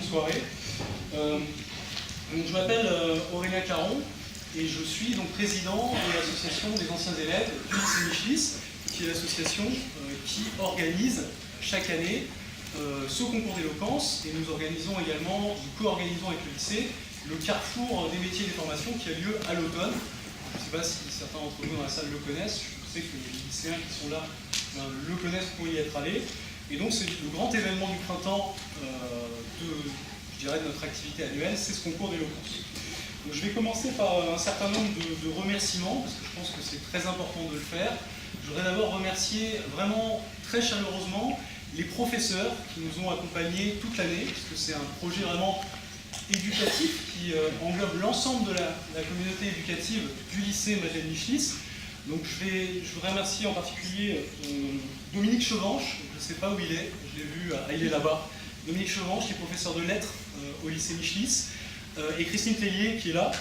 soirée. Je m'appelle Aurélien Caron et je suis donc président de l'association des anciens élèves du lycée Michelis, qui est l'association qui organise chaque année ce concours d'éloquence, et nous co-organisons avec le lycée le carrefour des métiers et des formations qui a lieu à l'automne. Je ne sais pas si certains d'entre vous dans la salle le connaissent, je sais que les lycéens qui sont là le connaissent pour y être allés. Et donc c'est le grand événement du printemps de notre activité annuelle, c'est ce concours d'éloquence. Donc je vais commencer par un certain nombre de remerciements, parce que je pense que c'est très important de le faire. Je voudrais d'abord remercier vraiment très chaleureusement les professeurs qui nous ont accompagnés toute l'année, parce que c'est un projet vraiment éducatif qui englobe l'ensemble de la communauté éducative du lycée Madeleine Michelis. Donc je voudrais remercier en particulier Dominique Chevanche, je ne sais pas où il est, je l'ai vu, il est là-bas. Dominique Chevanche, qui est professeur de lettres au lycée Michelis, et Christine Tellier, qui est là,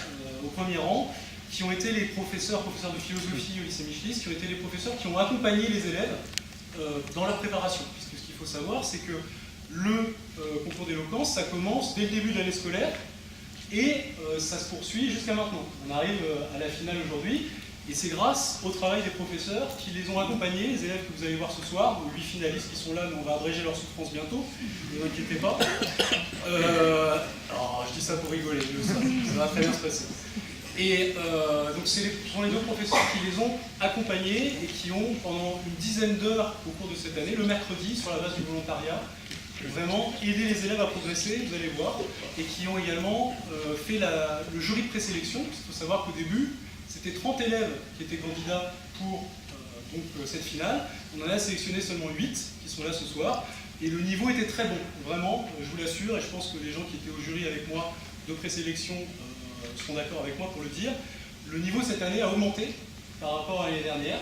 au premier rang, qui ont été les professeurs de philosophie au lycée Michelis, qui ont été les professeurs qui ont accompagné les élèves dans leur préparation. Puisque ce qu'il faut savoir, c'est que le concours d'éloquence, ça commence dès le début de l'année scolaire, et ça se poursuit jusqu'à maintenant. On arrive à la finale aujourd'hui, et c'est grâce au travail des professeurs qui les ont accompagnés, les élèves que vous allez voir ce soir, nos 8 finalistes qui sont là, mais on va abréger leur souffrance bientôt, ne vous inquiétez pas. Alors, je dis ça pour rigoler, ça va très bien se passer. Et donc ce sont les deux professeurs qui les ont accompagnés et qui ont, pendant une dizaine d'heures au cours de cette année, le mercredi, sur la base du volontariat, vraiment aidé les élèves à progresser, vous allez voir, et qui ont également fait le jury de présélection. Il faut savoir qu'au début, c'était 30 élèves qui étaient candidats pour cette finale. On en a sélectionné seulement 8 qui sont là ce soir. Et le niveau était très bon, vraiment, je vous l'assure, et je pense que les gens qui étaient au jury avec moi de présélection seront d'accord avec moi pour le dire. Le niveau cette année a augmenté par rapport à l'année dernière.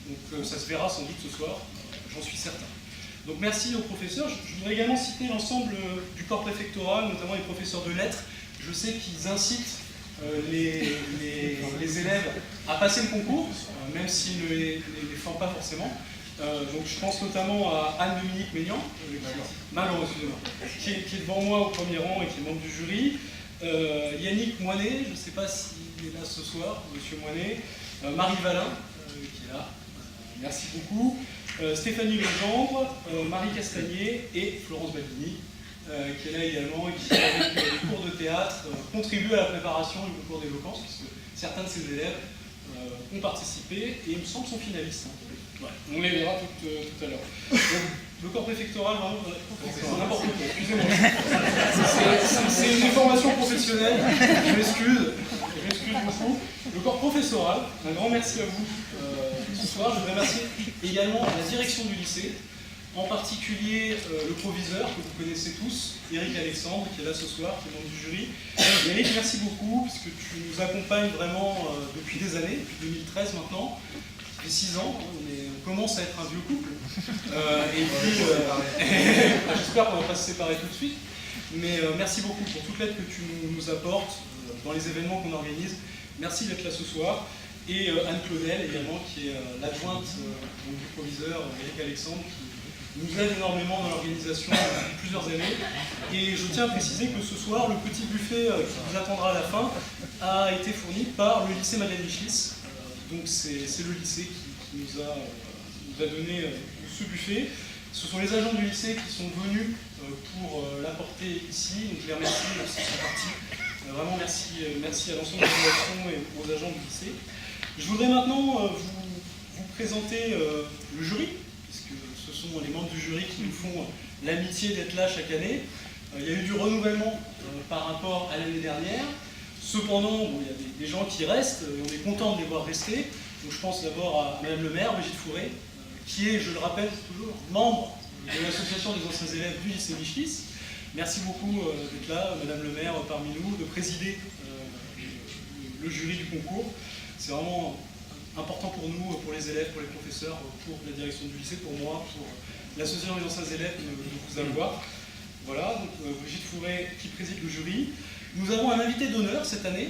Donc ça se verra sans doute ce soir, j'en suis certain. Donc merci aux professeurs. Je voudrais également citer l'ensemble du corps préfectoral, notamment les professeurs de lettres. Je sais qu'ils incitent les élèves à passer le concours, même s'ils ne les forment pas forcément. Donc je pense notamment à Anne-Dominique Maignan, qui est devant moi au premier rang et qui est membre du jury. Yannick Moinet, je ne sais pas s'il est là ce soir, Monsieur Moinet. Marie Valin, qui est là. Merci beaucoup. Stéphanie Legendre, Marie Castagnier et Florence Badini, qui est là également et qui, avec les cours de théâtre, contribue à la préparation du concours d'éloquence, puisque certains de ses élèves ont participé et il me semble sont finalistes. Ouais, on les verra tout à l'heure. Le corps préfectoral, c'est n'importe quoi, excusez-moi. C'est une formation professionnelle, je m'excuse beaucoup. Le corps professoral, un grand merci à vous ce soir. Je voudrais remercier également la direction du lycée, en particulier le proviseur que vous connaissez tous, Eric Alexandre, qui est là ce soir, qui est membre du jury. Eric, merci beaucoup, puisque tu nous accompagnes vraiment depuis des années, depuis 2013 maintenant. Ça fait 6 ans, on commence à être un vieux couple. Et puis, j'espère qu'on ne va pas se séparer tout de suite. Mais merci beaucoup pour toute l'aide que tu nous apportes dans les événements qu'on organise. Merci d'être là ce soir. Et Anne Claudel également, qui est l'adjointe du proviseur Eric Alexandre, qui nous aide énormément dans l'organisation depuis plusieurs années. Et je tiens à préciser que ce soir, le petit buffet qui vous attendra à la fin a été fourni par le lycée Madeleine Michelis. Donc c'est le lycée qui nous a donné ce buffet. Ce sont les agents du lycée qui sont venus pour l'apporter ici. Donc je les remercie, merci de sa partie. Vraiment merci à l'ensemble de la direction et aux agents du lycée. Je voudrais maintenant vous présenter le jury, puisque ce sont les membres du jury qui nous font l'amitié d'être là chaque année. Il y a eu du renouvellement par rapport à l'année dernière. Cependant, il y a des gens qui restent, et on est content de les voir rester. Donc je pense d'abord à Madame le maire, Brigitte Fourré, qui est, je le rappelle toujours, membre de l'association des anciens élèves du lycée Michelis. Merci beaucoup d'être là, Madame le maire, parmi nous, de présider le jury du concours. C'est vraiment important pour nous, pour les élèves, pour les professeurs, pour la direction du lycée, pour moi, pour l'association des anciens élèves de vous avoir. Voilà, donc Brigitte Fourré qui préside le jury. Nous avons un invité d'honneur cette année,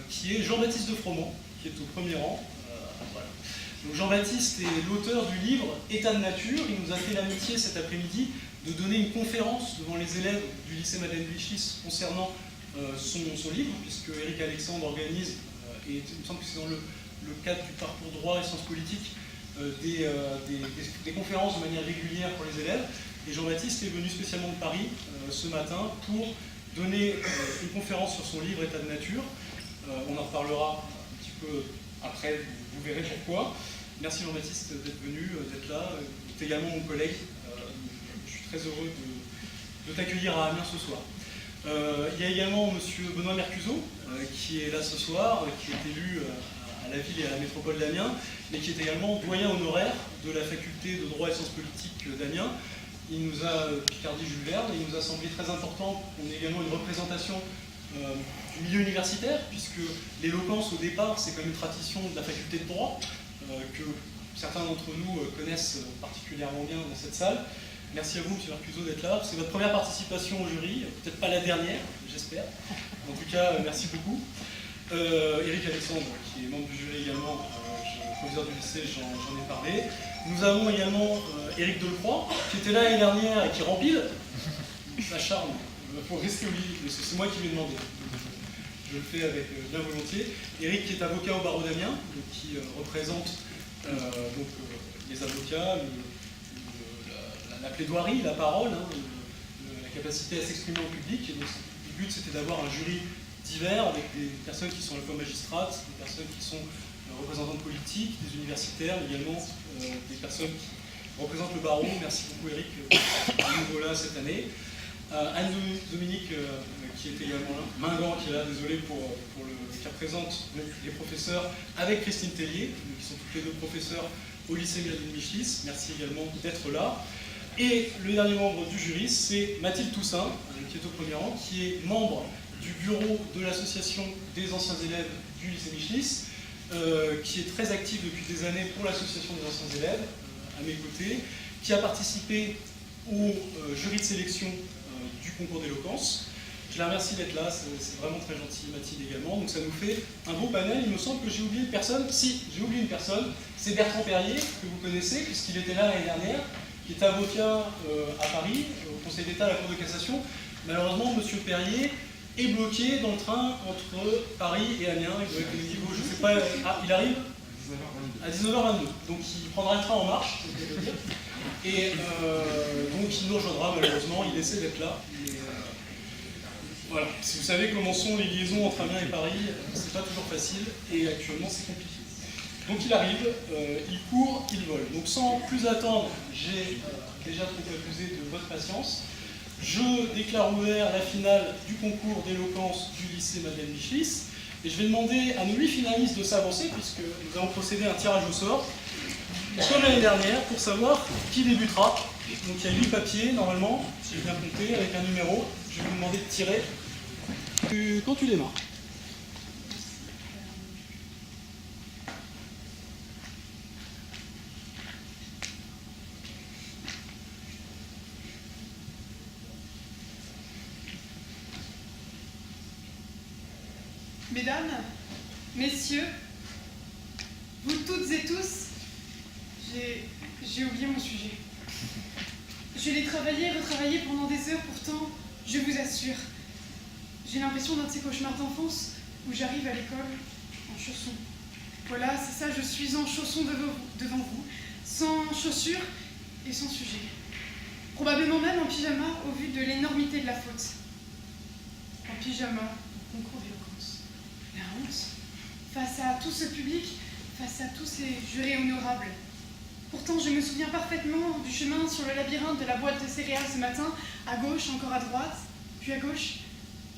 qui est Jean-Baptiste de Froment, qui est au premier rang. Voilà. Jean-Baptiste est l'auteur du livre État de nature. Il nous a fait l'amitié cet après-midi de donner une conférence devant les élèves du lycée Madeleine Vichlis concernant son livre, puisque Éric Alexandre organise, et il me semble que c'est dans le cadre du parcours droit et sciences politiques, des conférences de manière régulière pour les élèves. Et Jean-Baptiste est venu spécialement de Paris ce matin pour donner une conférence sur son livre État de nature. On en reparlera un petit peu après, vous verrez pourquoi. Merci Jean-Baptiste d'être venu, d'être là. Tu es également mon collègue. Je suis très heureux de t'accueillir à Amiens ce soir. Il y a également M. Benoît Mercuzot, qui est là ce soir, qui est élu à la ville et à la métropole d'Amiens, mais qui est également doyen honoraire de la faculté de droit et sciences politiques d'Amiens. Il nous a, Picardie Jules Verne, il nous a semblé très important qu'on ait également une représentation du milieu universitaire, puisque l'éloquence au départ, c'est comme une tradition de la faculté de droit, que certains d'entre nous connaissent particulièrement bien dans cette salle. Merci à vous, M. Mercuzot, d'être là. C'est votre première participation au jury, peut-être pas la dernière, j'espère. En tout cas, merci beaucoup. Éric Alexandre, qui est membre du jury également, professeur du lycée, j'en ai parlé. Nous avons également Éric Delcroix, qui était là l'année dernière et qui rempile. Ça charme pour rester au lit, c'est moi qui lui ai demandé. Je le fais avec bien volontiers. Éric qui est avocat au barreau d'Amiens, qui représente les avocats, la plaidoirie, la parole, la capacité à s'exprimer en public. Et donc, le but, c'était d'avoir un jury divers avec des personnes qui sont à la fois magistrates, des personnes qui sont représentantes politiques, des universitaires, également des personnes qui représentent le barreau. Merci beaucoup Éric à nouveau là cette année. Anne-Dominique qui est également là, Mingan qui est là, désolé pour qui représente les professeurs, avec Christine Tellier, qui sont toutes les deux professeurs au lycée Madeleine Vichlis. Merci également d'être là. Et le dernier membre du jury, c'est Mathilde Toussaint, qui est au premier rang, qui est membre du bureau de l'association des anciens élèves du lycée Vichlis, qui est très active depuis des années pour l'association des anciens élèves, à mes côtés, qui a participé au jury de sélection du concours d'éloquence. Je la remercie d'être là, c'est vraiment très gentil, Mathilde également. Donc ça nous fait un beau panel. Il me semble que j'ai oublié une personne. Si, j'ai oublié une personne. C'est Bertrand Perrier, que vous connaissez, puisqu'il était là l'année dernière, qui est avocat à Paris, au Conseil d'État à la Cour de cassation. Malheureusement, M. Perrier est bloqué dans le train entre Paris et Amiens. Il doit être au niveau, je ne sais pas. Ah, il arrive à 19h22. Donc il prendra le train en marche, je peux dire. Et donc il nous rejoindra malheureusement. Il essaie d'être là. Voilà. Si vous savez comment sont les liaisons entre Amiens et Paris, c'est pas toujours facile. Et actuellement, c'est compliqué. Donc il arrive, il court, il vole. Donc sans plus attendre, j'ai déjà trop abusé de votre patience. Je déclare ouvert la finale du concours d'éloquence du lycée Madeleine Vichlis. Et je vais demander à nos 8 finalistes de s'avancer, puisque nous allons procéder à un tirage au sort, comme l'année dernière, pour savoir qui débutera. Donc il y a 8 papiers, normalement, si j'ai bien compté, avec un numéro. Je vais vous demander de tirer quand tu démarres. Mesdames, messieurs, vous toutes et tous, j'ai oublié mon sujet. Je l'ai travaillé et retravaillé pendant des heures, pourtant, je vous assure, j'ai l'impression d'un de ces cauchemars d'enfance où j'arrive à l'école en chaussons. Voilà, c'est ça, je suis en chaussons devant vous, sans chaussures et sans sujet. Probablement même en pyjama au vu de l'énormité de la faute. En pyjama, au concours d'éloquence. La honte, face à tout ce public, face à tous ces jurés honorables. Pourtant, je me souviens parfaitement du chemin sur le labyrinthe de la boîte de céréales ce matin, à gauche, encore à droite, puis à gauche,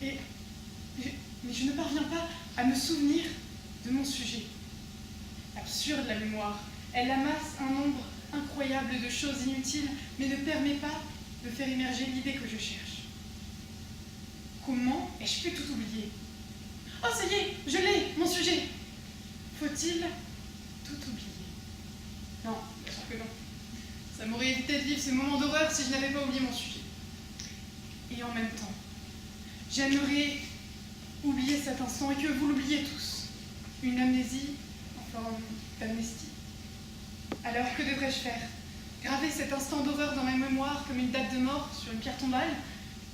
mais je ne parviens pas à me souvenir de mon sujet. Absurde la mémoire, elle amasse un nombre incroyable de choses inutiles, mais ne permet pas de faire émerger l'idée que je cherche. Comment ai-je pu tout oublier ? Oh, ça y est, je l'ai, mon sujet. Faut-il tout oublier? Non, bien sûr que non. Ça m'aurait évité de vivre ce moment d'horreur si je n'avais pas oublié mon sujet. Et en même temps, j'aimerais oublier cet instant et que vous l'oubliez tous. Une amnésie en forme d'amnestie. Alors, que devrais-je faire? graver cet instant d'horreur dans ma mémoire comme une date de mort sur une pierre tombale,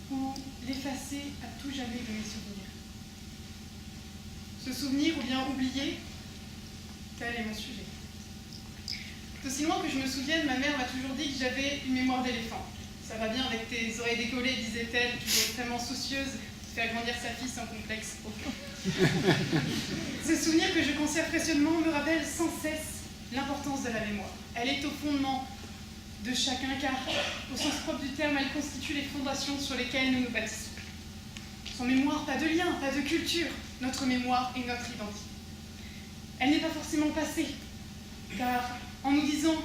ou l'effacer à tout jamais de mes souvenirs. Se souvenir ou bien oublier, tel est mon sujet. D'aussi loin que je me souvienne, ma mère m'a toujours dit que j'avais une mémoire d'éléphant. Ça va bien avec tes oreilles décollées, disait-elle, toujours extrêmement soucieuse de faire grandir sa fille sans complexe aucun. Ce souvenir que je conserve précieusement me rappelle sans cesse l'importance de la mémoire. Elle est au fondement de chacun, car, au sens propre du terme, elle constitue les fondations sur lesquelles nous nous bâtissons. Sans mémoire, pas de lien, pas de culture. Notre mémoire est notre identité. Elle n'est pas forcément passée, car en nous disant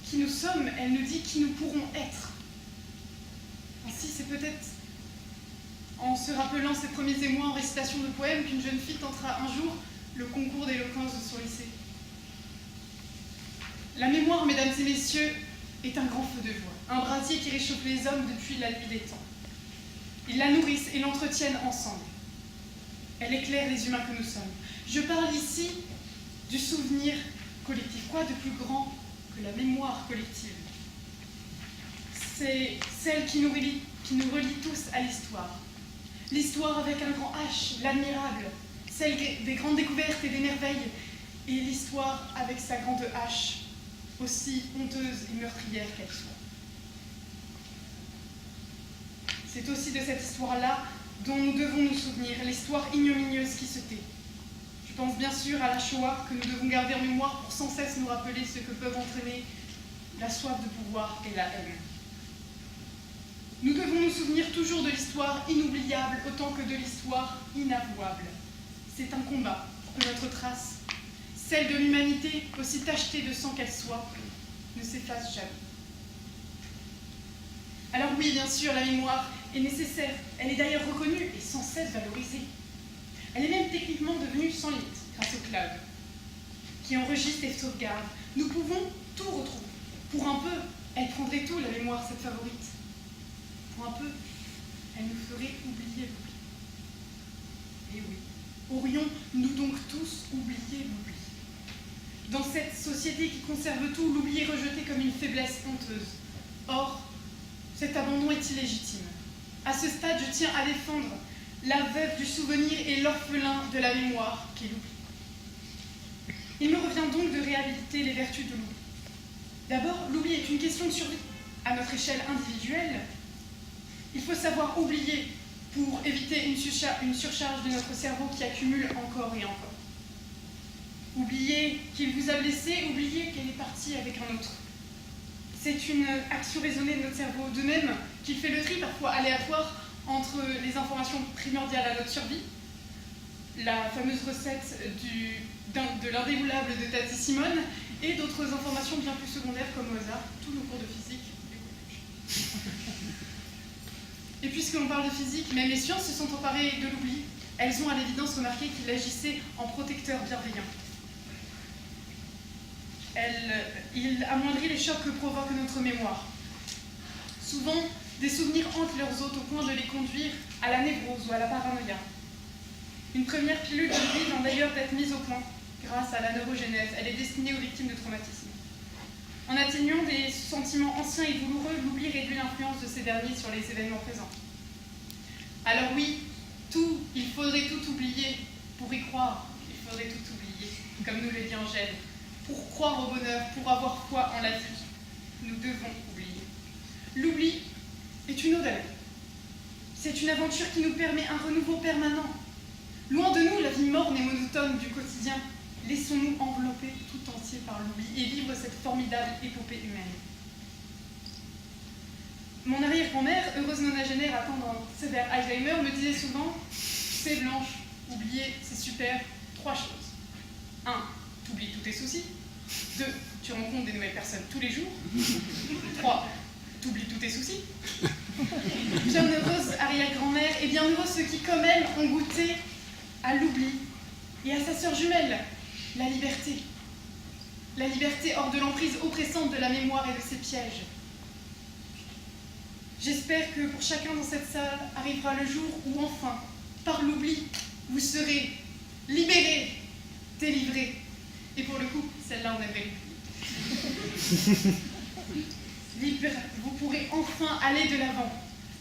qui nous sommes, elle nous dit qui nous pourrons être. Ainsi, c'est peut-être en se rappelant ses premiers émois en récitation de poèmes qu'une jeune fille tentera un jour le concours d'éloquence de son lycée. La mémoire, mesdames et messieurs, est un grand feu de joie, un brasier qui réchauffe les hommes depuis la nuit des temps. Ils la nourrissent et l'entretiennent ensemble. Elle éclaire les humains que nous sommes. Je parle ici du souvenir collectif. Quoi de plus grand que la mémoire collective? C'est celle qui nous relie tous à l'histoire. L'histoire avec un grand H, l'admirable, celle des grandes découvertes et des merveilles, et l'histoire avec sa grande H, aussi honteuse et meurtrière qu'elle soit. C'est aussi de cette histoire-là dont nous devons nous souvenir, l'histoire ignominieuse qui se tait. Je pense bien sûr à la Shoah que nous devons garder en mémoire pour sans cesse nous rappeler ce que peuvent entraîner la soif de pouvoir et la haine. Nous devons nous souvenir toujours de l'histoire inoubliable autant que de l'histoire inavouable. C'est un combat pour que notre trace, celle de l'humanité, aussi tachetée de sang qu'elle soit, ne s'efface jamais. Alors oui, bien sûr, la mémoire est nécessaire. Elle est d'ailleurs reconnue et sans cesse valorisée. Elle est même techniquement devenue sans limite grâce au cloud, qui enregistre et sauvegarde. Nous pouvons tout retrouver. Pour un peu, elle prendrait tout, la mémoire, cette favorite. Pour un peu, elle nous ferait oublier l'oubli. Et oui, aurions-nous donc tous oublié l'oubli? Dans cette société qui conserve tout, l'oubli est rejeté comme une faiblesse honteuse. Or, cet abandon est illégitime. À ce stade, je tiens à défendre la veuve du souvenir et l'orphelin de la mémoire qui l'oublie. Il me revient donc de réhabiliter les vertus de l'oubli. D'abord, l'oubli est une question de survie. À notre échelle individuelle, il faut savoir oublier pour éviter une surcharge de notre cerveau qui accumule encore et encore. Oublier qu'il vous a blessé, oublier qu'elle est partie avec un autre. C'est une action raisonnée de notre cerveau, de même qu'il fait le tri parfois aléatoire entre les informations primordiales à notre survie, la fameuse recette de l'indémoulable de Tati Simone, et d'autres informations bien plus secondaires comme au hasard, tous nos cours de physique du collège. Et puisque l'on parle de physique, même les sciences se sont emparées de l'oubli. Elles ont à l'évidence remarqué qu'il agissait en protecteur bienveillant. Il amoindrit les chocs que provoque notre mémoire. Souvent, des souvenirs hantent leurs hôtes au point de les conduire à la névrose ou à la paranoïa. Une première pilule de l'oubli vient d'ailleurs d'être mise au point grâce à la neurogénèse. Elle est destinée aux victimes de traumatisme. En atteignant des sentiments anciens et douloureux, l'oubli réduit l'influence de ces derniers sur les événements présents. Alors oui, il faudrait tout oublier pour y croire. Il faudrait tout oublier, comme nous le dit Angèle. Pour croire au bonheur, pour avoir foi en la vie, nous devons oublier. L'oubli est une ode à la vie. C'est une aventure qui nous permet un renouveau permanent. Loin de nous la vie morne et monotone du quotidien. Laissons-nous envelopper tout entier par l'oubli et vivre cette formidable épopée humaine. Mon arrière-grand-mère, heureuse nonagénaire atteinte d'un sévère Alzheimer, me disait souvent « C'est Blanche, oublier, c'est super, 3 choses. 1. T'oublies tous tes soucis. 2. Tu rencontres des nouvelles personnes tous les jours. 3. T'oublies tous tes soucis. » Bienheureuse arrière-grand-mère et bienheureux ceux qui, comme elle, ont goûté à l'oubli et à sa sœur jumelle, la liberté. La liberté hors de l'emprise oppressante de la mémoire et de ses pièges. J'espère que pour chacun dans cette salle arrivera le jour où enfin, par l'oubli, vous serez libérés, délivrés. Et pour le coup, celle-là, on aimerait l'oublier. vous pourrez enfin aller de l'avant.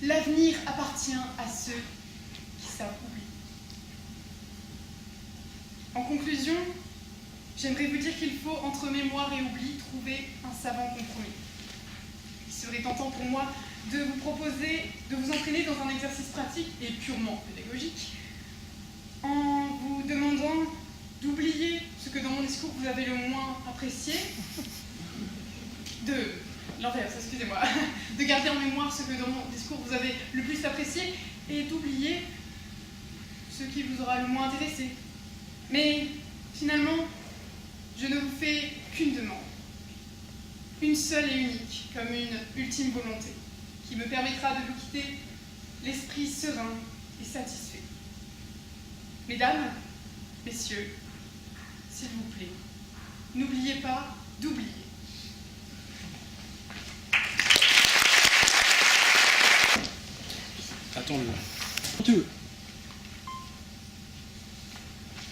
L'avenir appartient à ceux qui savent oublier. En conclusion, j'aimerais vous dire qu'il faut, entre mémoire et oubli, trouver un savant compromis. Il serait tentant pour moi de vous proposer de vous entraîner dans un exercice pratique et purement pédagogique, en vous demandant d'oublier ce que dans mon discours vous avez le moins apprécié, excusez-moi, de garder en mémoire ce que dans mon discours vous avez le plus apprécié et d'oublier ce qui vous aura le moins intéressé. Mais finalement, je ne vous fais qu'une demande, une seule et unique, comme une ultime volonté, qui me permettra de vous quitter l'esprit serein et satisfait. Mesdames, messieurs, s'il vous plaît, n'oubliez pas d'oublier. Attends-le. 2.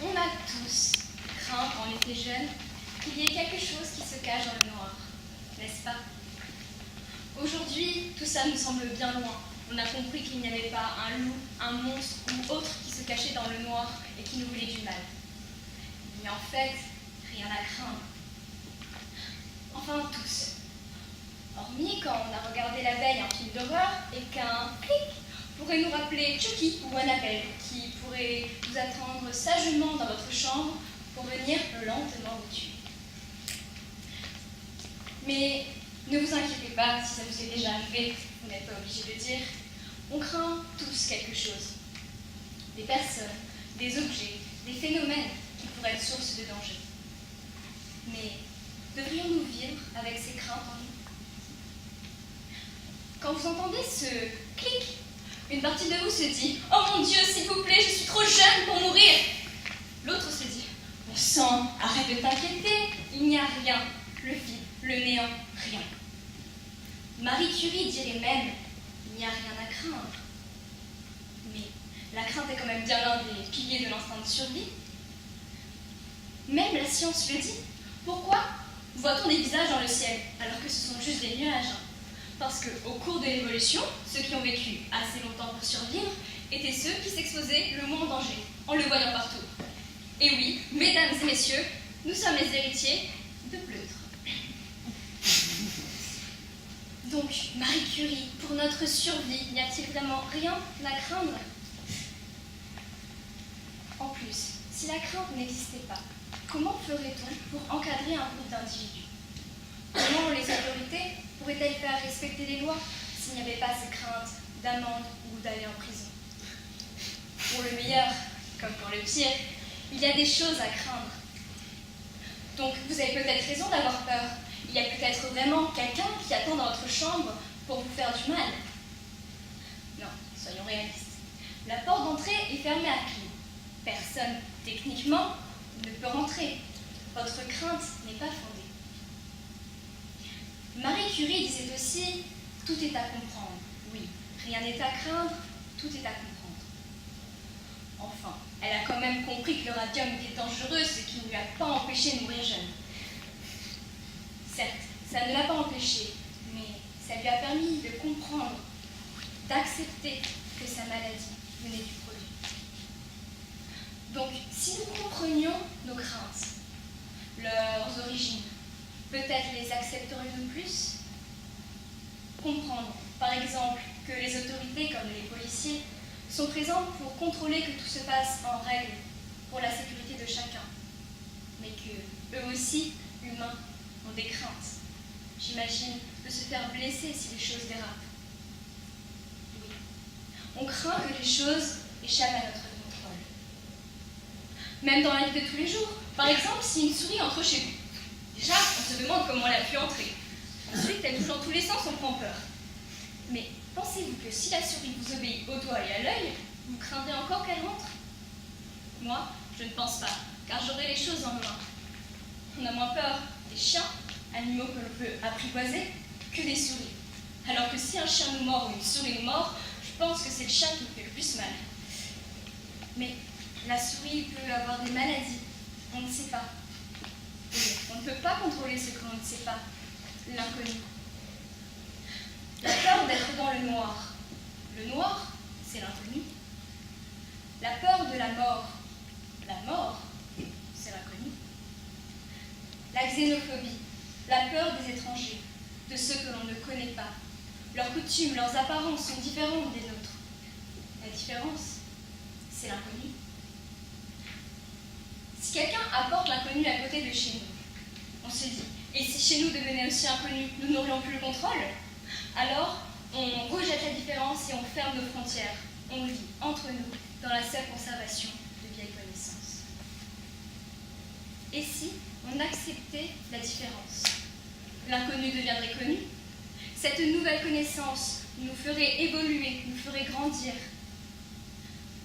On a tous craint quand on était jeune qu'il y ait quelque chose qui se cache dans le noir, n'est-ce pas? Aujourd'hui, tout ça nous semble bien loin. On a compris qu'il n'y avait pas un loup, un monstre ou autre qui se cachait dans le noir et qui nous voulait du mal. Mais en fait, rien à craindre. Enfin, tous. Hormis quand on a regardé la veille un film d'horreur et qu'un clic pourrait nous rappeler Chucky ou Annabelle, qui pourrait nous attendre sagement dans votre chambre pour venir lentement vous tuer. Mais ne vous inquiétez pas si ça vous est déjà arrivé, vous n'êtes pas obligé de dire. On craint tous quelque chose. Des personnes, des objets, des phénomènes qui pourraient être source de danger. Mais devrions-nous vivre avec ces craintes en nous? Quand vous entendez ce clic, une partie de vous se dit « Oh mon Dieu, s'il vous plaît, je suis trop jeune pour mourir !» L'autre se dit « Bon sang, arrête de t'inquiéter, il n'y a rien, le vide, le néant, rien. » Marie Curie dirait même « Il n'y a rien à craindre. » Mais la crainte est quand même bien l'un des piliers de l'instinct de survie. Même la science le dit. Pourquoi voit-on des visages dans le ciel alors que ce sont juste des nuages? Parce qu'au cours de l'évolution, ceux qui ont vécu assez longtemps pour survivre étaient ceux qui s'exposaient le moins en danger, en le voyant partout. Et oui, mesdames et messieurs, nous sommes les héritiers de pleutres. Donc, Marie Curie, pour notre survie, n'y a-t-il vraiment rien à craindre? En plus, si la crainte n'existait pas, comment ferait-on pour encadrer un groupe d'individus? Comment les autorités pourraient-elles faire respecter les lois s'il n'y avait pas ces craintes d'amende ou d'aller en prison? Pour le meilleur, comme pour le pire, il y a des choses à craindre. Donc vous avez peut-être raison d'avoir peur. Il y a peut-être vraiment quelqu'un qui attend dans votre chambre pour vous faire du mal. Non, soyons réalistes. La porte d'entrée est fermée à clé. Personne, techniquement, ne peut rentrer. Votre crainte n'est pas fondée. Marie Curie disait aussi « Tout est à comprendre ». Oui, rien n'est à craindre, tout est à comprendre. Enfin, elle a quand même compris que le radium était dangereux, ce qui ne lui a pas empêché de mourir jeune. Certes, ça ne l'a pas empêché, mais ça lui a permis de comprendre, d'accepter que sa maladie venait du produit. Donc, si nous comprenions nos craintes, leurs origines, peut-être les accepterions-nous plus? Comprendre, par exemple, que les autorités, comme les policiers, sont présentes pour contrôler que tout se passe en règle pour la sécurité de chacun, mais que eux aussi, humains, ont des craintes. J'imagine de se faire blesser si les choses dérapent. Oui, on craint que les choses échappent à notre contrôle. Même dans la vie de tous les jours. Par exemple, si une souris entre chez vous. Déjà, on se demande comment elle a pu entrer. Ensuite, elle bouge dans tous les sens, on prend peur. Mais pensez-vous que si la souris vous obéit au doigt et à l'œil, vous craindrez encore qu'elle rentre? Moi, je ne pense pas, car j'aurai les choses en main. On a moins peur des chiens, animaux que l'on peut apprivoiser, que des souris. Alors que si un chien nous mord ou une souris nous mord, je pense que c'est le chien qui nous fait le plus mal. Mais la souris peut avoir des maladies, on ne sait pas. Et on ne peut pas contrôler ce que l'on ne sait pas, l'inconnu. La peur d'être dans le noir. Le noir, c'est l'inconnu. La peur de la mort. La mort, c'est l'inconnu. La xénophobie. La peur des étrangers, de ceux que l'on ne connaît pas. Leurs coutumes, leurs apparences sont différentes des nôtres. La différence, c'est l'inconnu. Si quelqu'un apporte l'inconnu à côté de chez nous, on se dit, et si chez nous devenait aussi inconnu, nous n'aurions plus le contrôle? Alors, on rejette la différence et on ferme nos frontières. On vit entre nous, dans la seule conservation de vieilles connaissances. Et si on acceptait la différence? L'inconnu deviendrait connu. Cette nouvelle connaissance nous ferait évoluer, nous ferait grandir.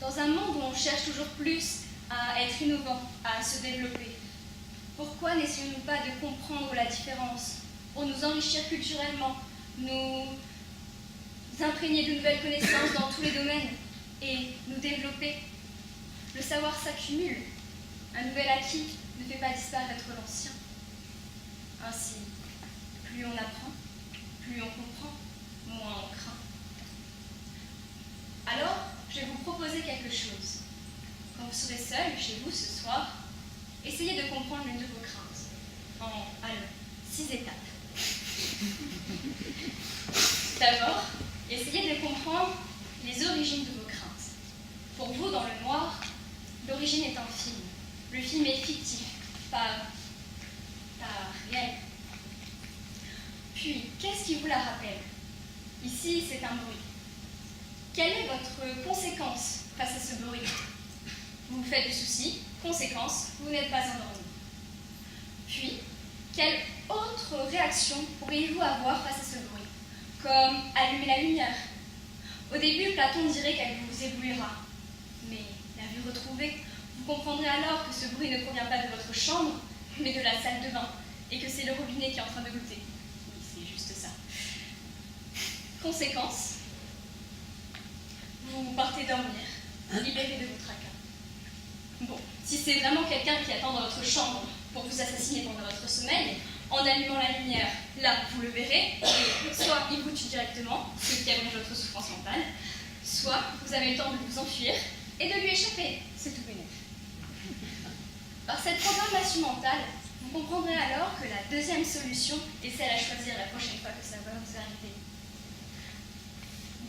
Dans un monde où on cherche toujours plus à être innovant, à se développer, pourquoi n'essayons-nous pas de comprendre la différence pour nous enrichir culturellement, nous imprégner de nouvelles connaissances dans tous les domaines et nous développer? Le savoir s'accumule. Un nouvel acquis ne fait pas disparaître l'ancien. Ainsi, plus on apprend, plus on comprend, moins on craint. Alors, je vais vous proposer quelque chose. Quand vous serez seul chez vous ce soir, essayez de comprendre l'une de vos craintes. En, 6 étapes. D'abord, essayez de comprendre les origines de vos craintes. Pour vous, dans le noir, l'origine est un film. Le film est fictif, pas réel. Puis, qu'est-ce qui vous la rappelle? Ici, c'est un bruit. Quelle est votre conséquence face à ce bruit? Vous vous faites du souci, conséquence, vous n'êtes pas endormi. Puis, quelle autre réaction pourriez-vous avoir face à ce bruit? Comme allumer la lumière. Au début, Platon dirait qu'elle vous éblouira. Mais la vue retrouvée, vous comprendrez alors que ce bruit ne provient pas de votre chambre, mais de la salle de bain, et que c'est le robinet qui est en train de goûter. Oui, c'est juste ça. Conséquence, vous partez dormir, libéré de vos tracas. Bon, si c'est vraiment quelqu'un qui attend dans votre chambre pour vous assassiner pendant votre sommeil, en allumant la lumière, là, vous le verrez, et soit il vous tue directement, ce qui allonge votre souffrance mentale, soit vous avez le temps de vous enfuir et de lui échapper, c'est tout bénef. Par cette programmation mentale, vous comprendrez alors que la deuxième solution est celle à choisir la prochaine fois que ça va vous arriver.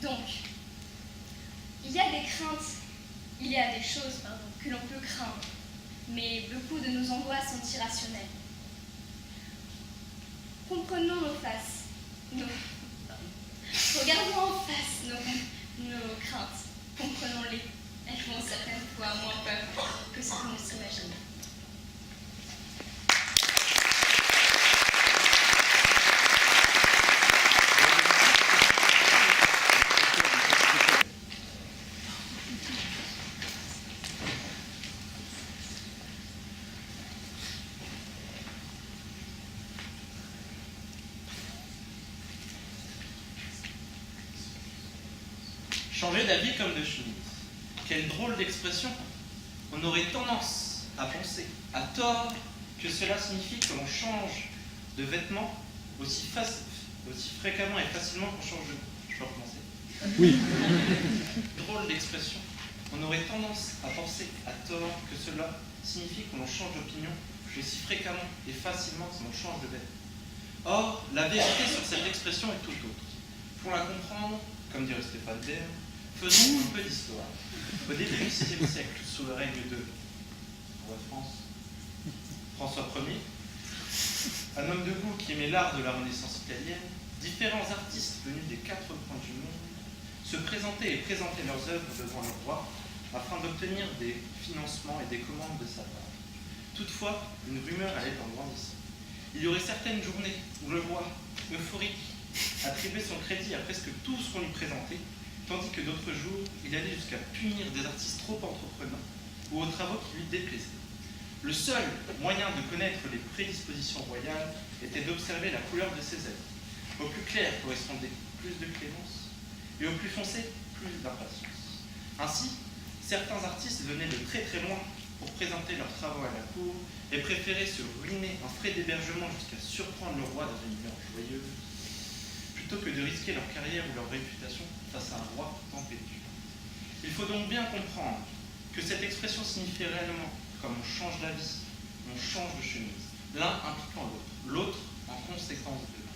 Donc, il y a des craintes, il y a des choses que l'on peut craindre, mais beaucoup de nos angoisses sont irrationnelles. Comprenons nos faces, regardons en face nos craintes, comprenons-les. Elles font certaines fois moins peur que ce qu'on ne s'imagine. Changer d'avis comme de chemise. Quelle drôle d'expression. On aurait tendance à penser, à tort, que cela signifie que l'on change de vêtements aussi fréquemment et facilement qu'on change de... Je peux recommencer? Oui. Drôle d'expression. On aurait tendance à penser, à tort, que cela signifie que l'on change d'opinion aussi fréquemment et facilement que l'on change de vêtements. Or, la vérité sur cette expression est tout autre. Pour la comprendre, comme dirait Stéphane Bern, faisons un peu d'histoire. Au début du VIe siècle, sous le règne de roi de France, François Ier, un homme de goût qui aimait l'art de la Renaissance italienne, différents artistes venus des 4 coins du monde se présentaient et présentaient leurs œuvres devant le roi afin d'obtenir des financements et des commandes de sa part. Toutefois, une rumeur allait en grandissant. Il y aurait certaines journées où le roi, euphorique, attribuait son crédit à presque tout ce qu'on lui présentait, tandis que d'autres jours, il allait jusqu'à punir des artistes trop entreprenants ou aux travaux qui lui déplaisaient. Le seul moyen de connaître les prédispositions royales était d'observer la couleur de ses œuvres. Au plus clair correspondait plus de clémence, et au plus foncé, plus d'impatience. Ainsi, certains artistes venaient de très très loin pour présenter leurs travaux à la cour et préféraient se ruiner un frais d'hébergement jusqu'à surprendre le roi dans une humeur joyeuse, plutôt que de risquer leur carrière ou leur réputation face à un roi tempétueux. Il faut donc bien comprendre que cette expression signifie réellement comme on change d'avis, on change de chemise, l'un impliquant l'autre, l'autre en conséquence de l'un.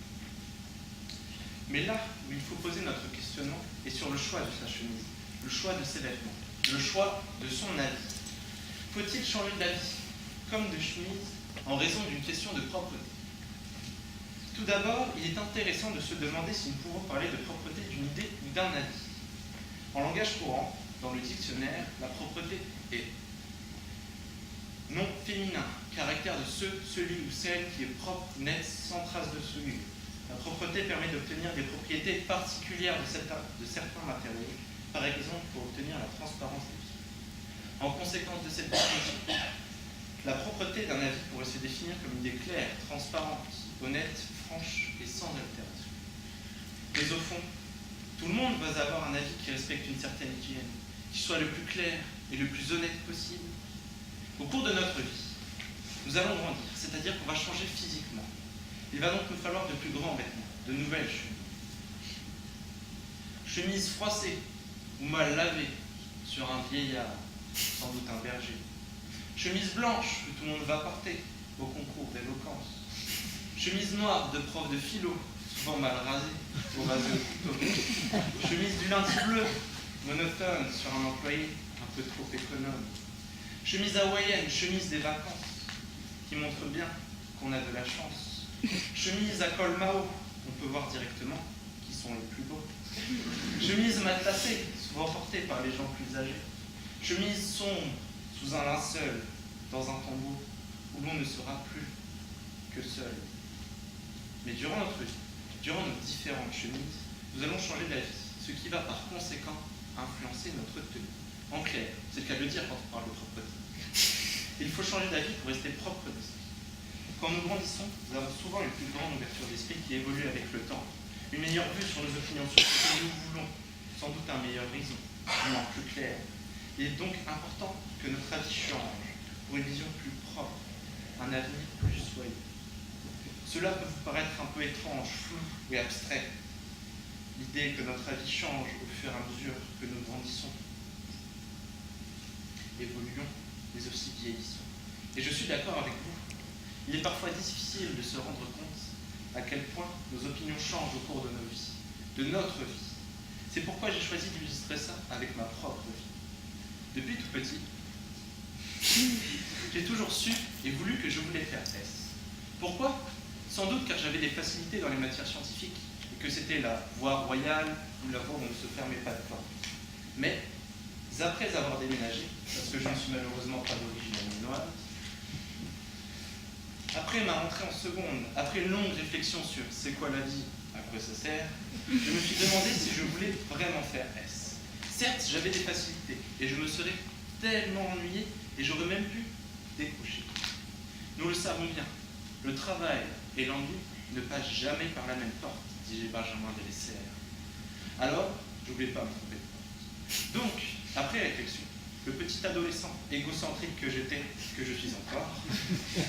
Mais là où il faut poser notre questionnement est sur le choix de sa chemise, le choix de ses vêtements, le choix de son avis. Faut-il changer d'avis comme de chemise en raison d'une question de propreté? Tout d'abord, il est intéressant de se demander si nous pouvons parler de propreté d'une idée ou d'un avis. En langage courant, dans le dictionnaire, la propreté est nom féminin, caractère de celui ou celle qui est propre, net, sans trace de souillure. La propreté permet d'obtenir des propriétés particulières de certains matériaux, par exemple pour obtenir la transparence des fibres. En conséquence de cette définition, la propreté d'un avis pourrait se définir comme une idée claire, transparente, honnête, franche et sans altération. Mais au fond, tout le monde va avoir un avis qui respecte une certaine hygiène, qui soit le plus clair et le plus honnête possible. Au cours de notre vie, nous allons grandir, c'est-à-dire qu'on va changer physiquement. Il va donc nous falloir de plus grands vêtements, de nouvelles chemises. Chemises froissées ou mal lavées sur un vieillard, sans doute un berger. Chemise blanche que tout le monde va porter au concours d'éloquence. Chemise noire de prof de philo, souvent mal rasée, ou rasée au couteau. Chemise du lundi bleu, monotone sur un employé un peu trop économe. Chemise hawaïenne, chemise des vacances, qui montre bien qu'on a de la chance. Chemise à col Mao, on peut voir directement qui sont les plus beaux. Chemise matelassée, souvent portée par les gens plus âgés. Chemise sombre, sous un linceul, dans un tombeau, où l'on ne sera plus que seul. Mais durant notre vie, durant nos différentes chemises, nous allons changer d'avis, ce qui va par conséquent influencer notre tenue. En clair, c'est le cas de le dire quand on parle de propreté. Il faut changer d'avis pour rester propre d'esprit. Quand nous grandissons, nous avons souvent une plus grande ouverture d'esprit qui évolue avec le temps, une meilleure vue sur nos opinions, sur ce que nous voulons, sans doute un meilleur horizon, un plus clair. Il est donc important que notre avis change pour une vision plus propre, un avenir plus soyeux. Cela peut vous paraître un peu étrange, flou et abstrait. L'idée que notre avis change au fur et à mesure que nous grandissons, évoluons, mais aussi vieillissons. Et je suis d'accord avec vous. Il est parfois difficile de se rendre compte à quel point nos opinions changent au cours de nos vies, de notre vie. C'est pourquoi j'ai choisi d'illustrer ça avec ma propre vie. Depuis tout petit, j'ai toujours su et voulu que je voulais faire S. Pourquoi? Sans doute car j'avais des facilités dans les matières scientifiques et que c'était la voie royale ou la voie où on ne se fermait pas de porte. Mais après avoir déménagé, parce que je ne suis malheureusement pas d'origine aménoise, après ma rentrée en seconde, après une longue réflexion sur c'est quoi la vie, à quoi ça sert, je me suis demandé si je voulais vraiment faire S. Certes, j'avais des facilités et je me serais tellement ennuyé et j'aurais même pu décrocher. Nous le savons bien, le travail et l'ennui ne passent jamais par la même porte, disait Benjamin Delessert. Alors, je ne voulais pas me tromper de porte. Donc, après réflexion, le petit adolescent égocentrique que j'étais, que je suis encore,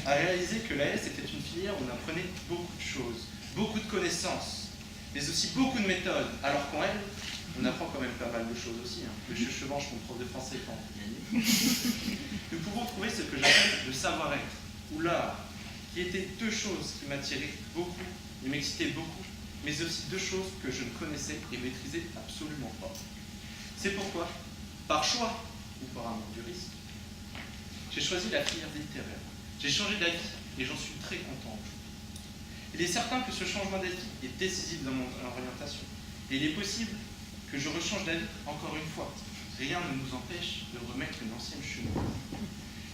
a réalisé que la S était une filière où on apprenait beaucoup de choses, beaucoup de connaissances, mais aussi beaucoup de méthodes, alors qu'en elle, on apprend quand même pas mal de choses aussi. Monsieur Chevanche, mon prof de français, quand nous pouvons trouver ce que j'appelle le savoir-être, ou l'art, qui étaient deux choses qui m'attiraient beaucoup et m'excitaient beaucoup, mais aussi deux choses que je ne connaissais et maîtrisais absolument pas. C'est pourquoi, par choix ou par amour du risque, j'ai choisi la filière littéraire. J'ai changé d'avis et j'en suis très content aujourd'hui. Il est certain que ce changement d'avis est décisif dans mon orientation. Et il est possible que je rechange d'avis encore une fois. Rien ne nous empêche de remettre une ancienne chemise.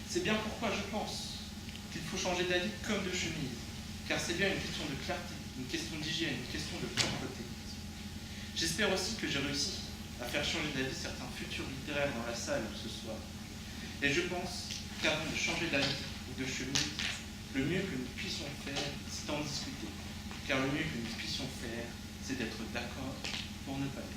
C'est bien pourquoi je pense qu'il faut changer d'avis comme de chemise, car c'est bien une question de clarté, une question d'hygiène, une question de propreté. J'espère aussi que j'ai réussi à faire changer d'avis certains futurs littéraires dans la salle ce soir. Et je pense qu'avant de changer d'avis ou de chemise, le mieux que nous puissions faire, c'est d'en discuter. Car le mieux que nous puissions faire, c'est d'être d'accord pour ne pas l'être.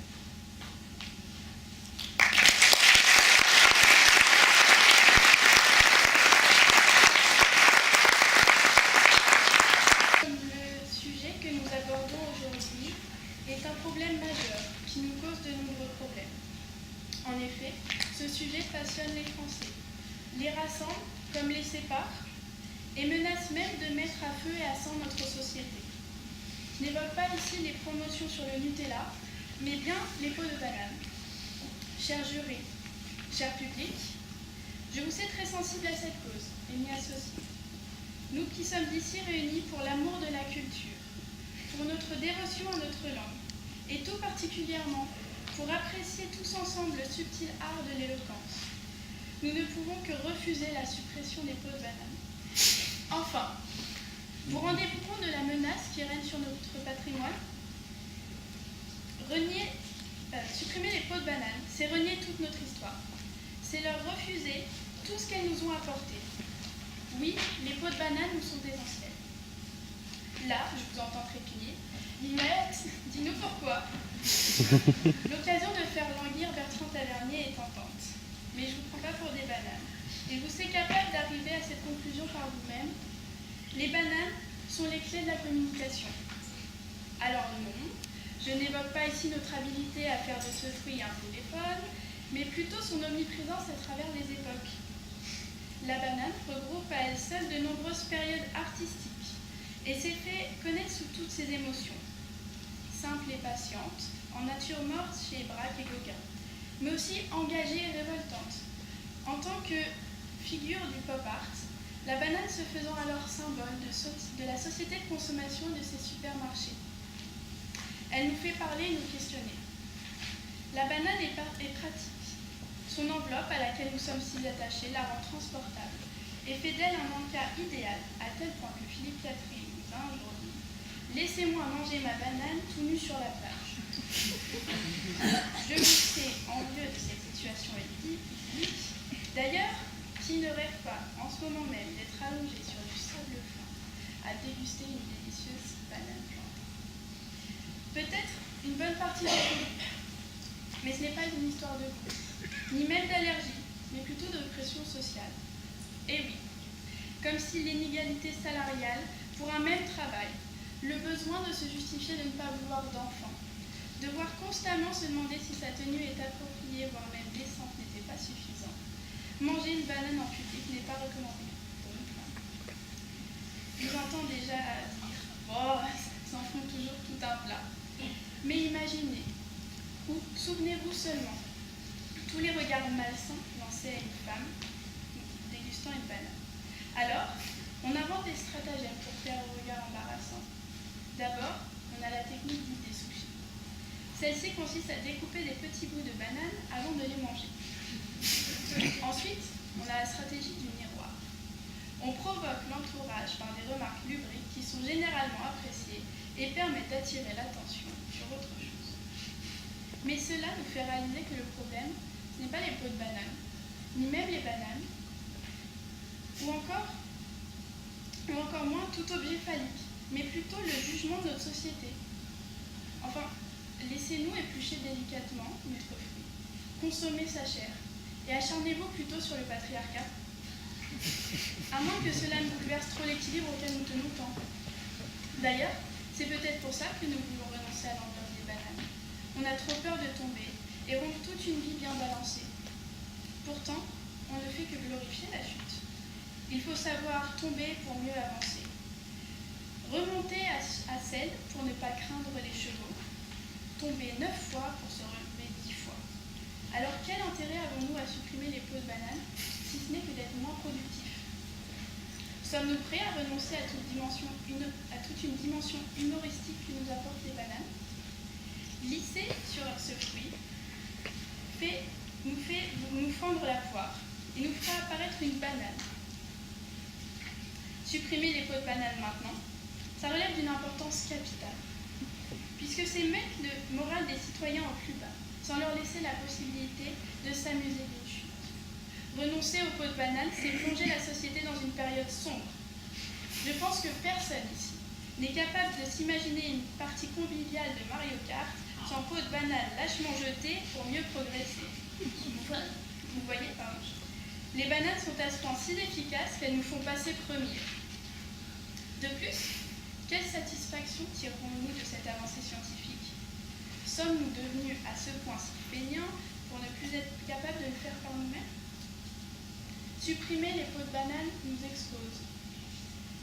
Le sujet que nous abordons aujourd'hui Ce sujet passionne les Français, les rassemble comme les sépare, et menace même de mettre à feu et à sang notre société. Je n'évoque pas ici les promotions sur le Nutella, mais bien les pots de banane. Chers jurés, cher public, je vous sais très sensible à cette cause et m'y associe. Nous qui sommes ici réunis pour l'amour de la culture, pour notre dévotion à notre langue, et tout particulièrement pour apprécier tous ensemble le subtil art de l'éloquence, nous ne pouvons que refuser la suppression des pots de banane. Enfin, vous rendez-vous compte de la menace qui règne sur notre patrimoine? Supprimer les pots de banane, c'est renier toute notre histoire. C'est leur refuser tout ce qu'elles nous ont apporté. Oui, les pots de banane nous sont essentiels. Là, je vous entends trépigner. Limette, dis-nous pourquoi. L'occasion de faire languir Bertrand Tavernier est tentante. Mais je ne vous prends pas pour des bananes. Et vous êtes capable d'arriver à cette conclusion par vous-même. Les bananes sont les clés de la communication. Alors non, je n'évoque pas ici notre habilité à faire de ce fruit un téléphone, mais plutôt son omniprésence à travers les époques. La banane regroupe à elle seule de nombreuses périodes artistiques et s'est fait connaître sous toutes ses émotions. Simple et patiente, en nature morte chez Braque et Gauguin, mais aussi engagée et révoltante. En tant que figure du pop art, la banane se faisant alors symbole de la société de consommation de ces supermarchés. Elle nous fait parler et nous questionner. La banane est pratique. Son enveloppe, à laquelle nous sommes si attachés, la rend transportable et fait d'elle un encas idéal, à tel point que Philippe Catherine nous a un jour dit « Laissez-moi manger ma banane tout nu sur la plage ». Je vous sais envieux de cette situation idyllique. D'ailleurs, qui ne rêve pas en ce moment même d'être allongé sur du sable fin à déguster une délicieuse banane plantée? Peut-être une bonne partie de vous, mais ce n'est pas une histoire de goût, ni même d'allergie, mais plutôt de pression sociale. Et oui, comme si l'inégalité salariale pour un même travail, le besoin de se justifier de ne pas vouloir d'enfant, devoir constamment se demander si sa tenue est appropriée, voire même décente, n'était pas suffisant. Manger une banane en public n'est pas recommandé pour une femme. Je vous entends déjà dire « Oh, ils en font toujours tout un plat ». Mais imaginez, ou souvenez-vous seulement, tous les regards malsains lancés à une femme dégustant une banane. Alors, on invente des stratagèmes pour faire au regard embarrassant. D'abord, on a la technique dite des sushis. Celle-ci consiste à découper des petits bouts de banane avant de les manger. Ensuite, on a la stratégie du miroir. On provoque l'entourage par des remarques lubriques qui sont généralement appréciées et permettent d'attirer l'attention sur autre chose. Mais cela nous fait réaliser que le problème, ce n'est pas les pots de banane, ni même les bananes, ou encore moins tout objet phallique, mais plutôt le jugement de notre société. Enfin, laissez-nous éplucher délicatement notre fruit, consommer sa chair, et acharnez-vous plutôt sur le patriarcat. À moins que cela ne bouleverse trop l'équilibre auquel nous tenons tant. D'ailleurs, c'est peut-être pour ça que nous voulons renoncer à l'enveloppe des bananes. On a trop peur de tomber et rompre toute une vie bien balancée. Pourtant, on ne fait que glorifier la chute. Il faut savoir tomber pour mieux avancer. Remonter à selle pour ne pas craindre les chevaux. Tomber 9 fois pour se relever 10 fois. Alors quel intérêt avons-nous à supprimer les pots de banane, si ce n'est que d'être moins productifs? Sommes-nous prêts à renoncer à toute une dimension humoristique que nous apportent les bananes? Glisser sur ce fruit nous fendre la poire et nous fera apparaître une banane. Supprimer les pots de banane maintenant, ça relève d'une importance capitale, puisque c'est mettre le moral des citoyens au plus bas, sans leur laisser la possibilité de s'amuser d'une chute. Renoncer aux pots de banane, c'est plonger la société dans une période sombre. Je pense que personne ici n'est capable de s'imaginer une partie conviviale de Mario Kart sans pot de banane lâchement jeté pour mieux progresser. Vous voyez, pardon. Les bananes sont à ce point si efficaces qu'elles nous font passer premier. De plus, quelle satisfaction tirerons-nous de cette avancée scientifique? Sommes-nous devenus à ce point si feignants pour ne plus être capables de le faire par nous-mêmes? Supprimer les pots de banane nous expose.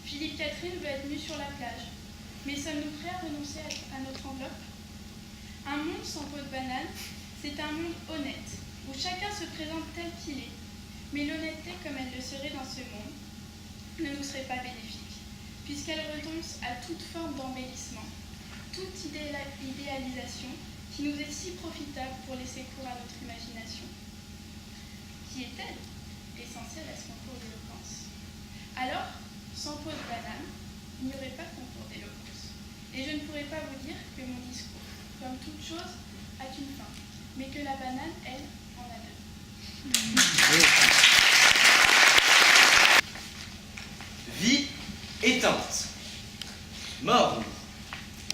Philippe Catherine veut être nu sur la plage. Mais sommes-nous prêts à renoncer à notre enveloppe? Un monde sans pot de banane, c'est un monde honnête, où chacun se présente tel qu'il est. Mais l'honnêteté, comme elle le serait dans ce monde, ne nous serait pas bénéfique, puisqu'elle renonce à toute forme d'embellissement, toute idéalisation qui nous est si profitable pour laisser cours à notre imagination. Qui est-elle? Essentielle à ce concours d'éloquence. Alors, sans pot de banane, il n'y aurait pas de concours d'éloquence. Et je ne pourrais pas vous dire que mon discours, comme toute chose, a une fin, mais que la banane, elle, en a deux. Vie éteinte, mort,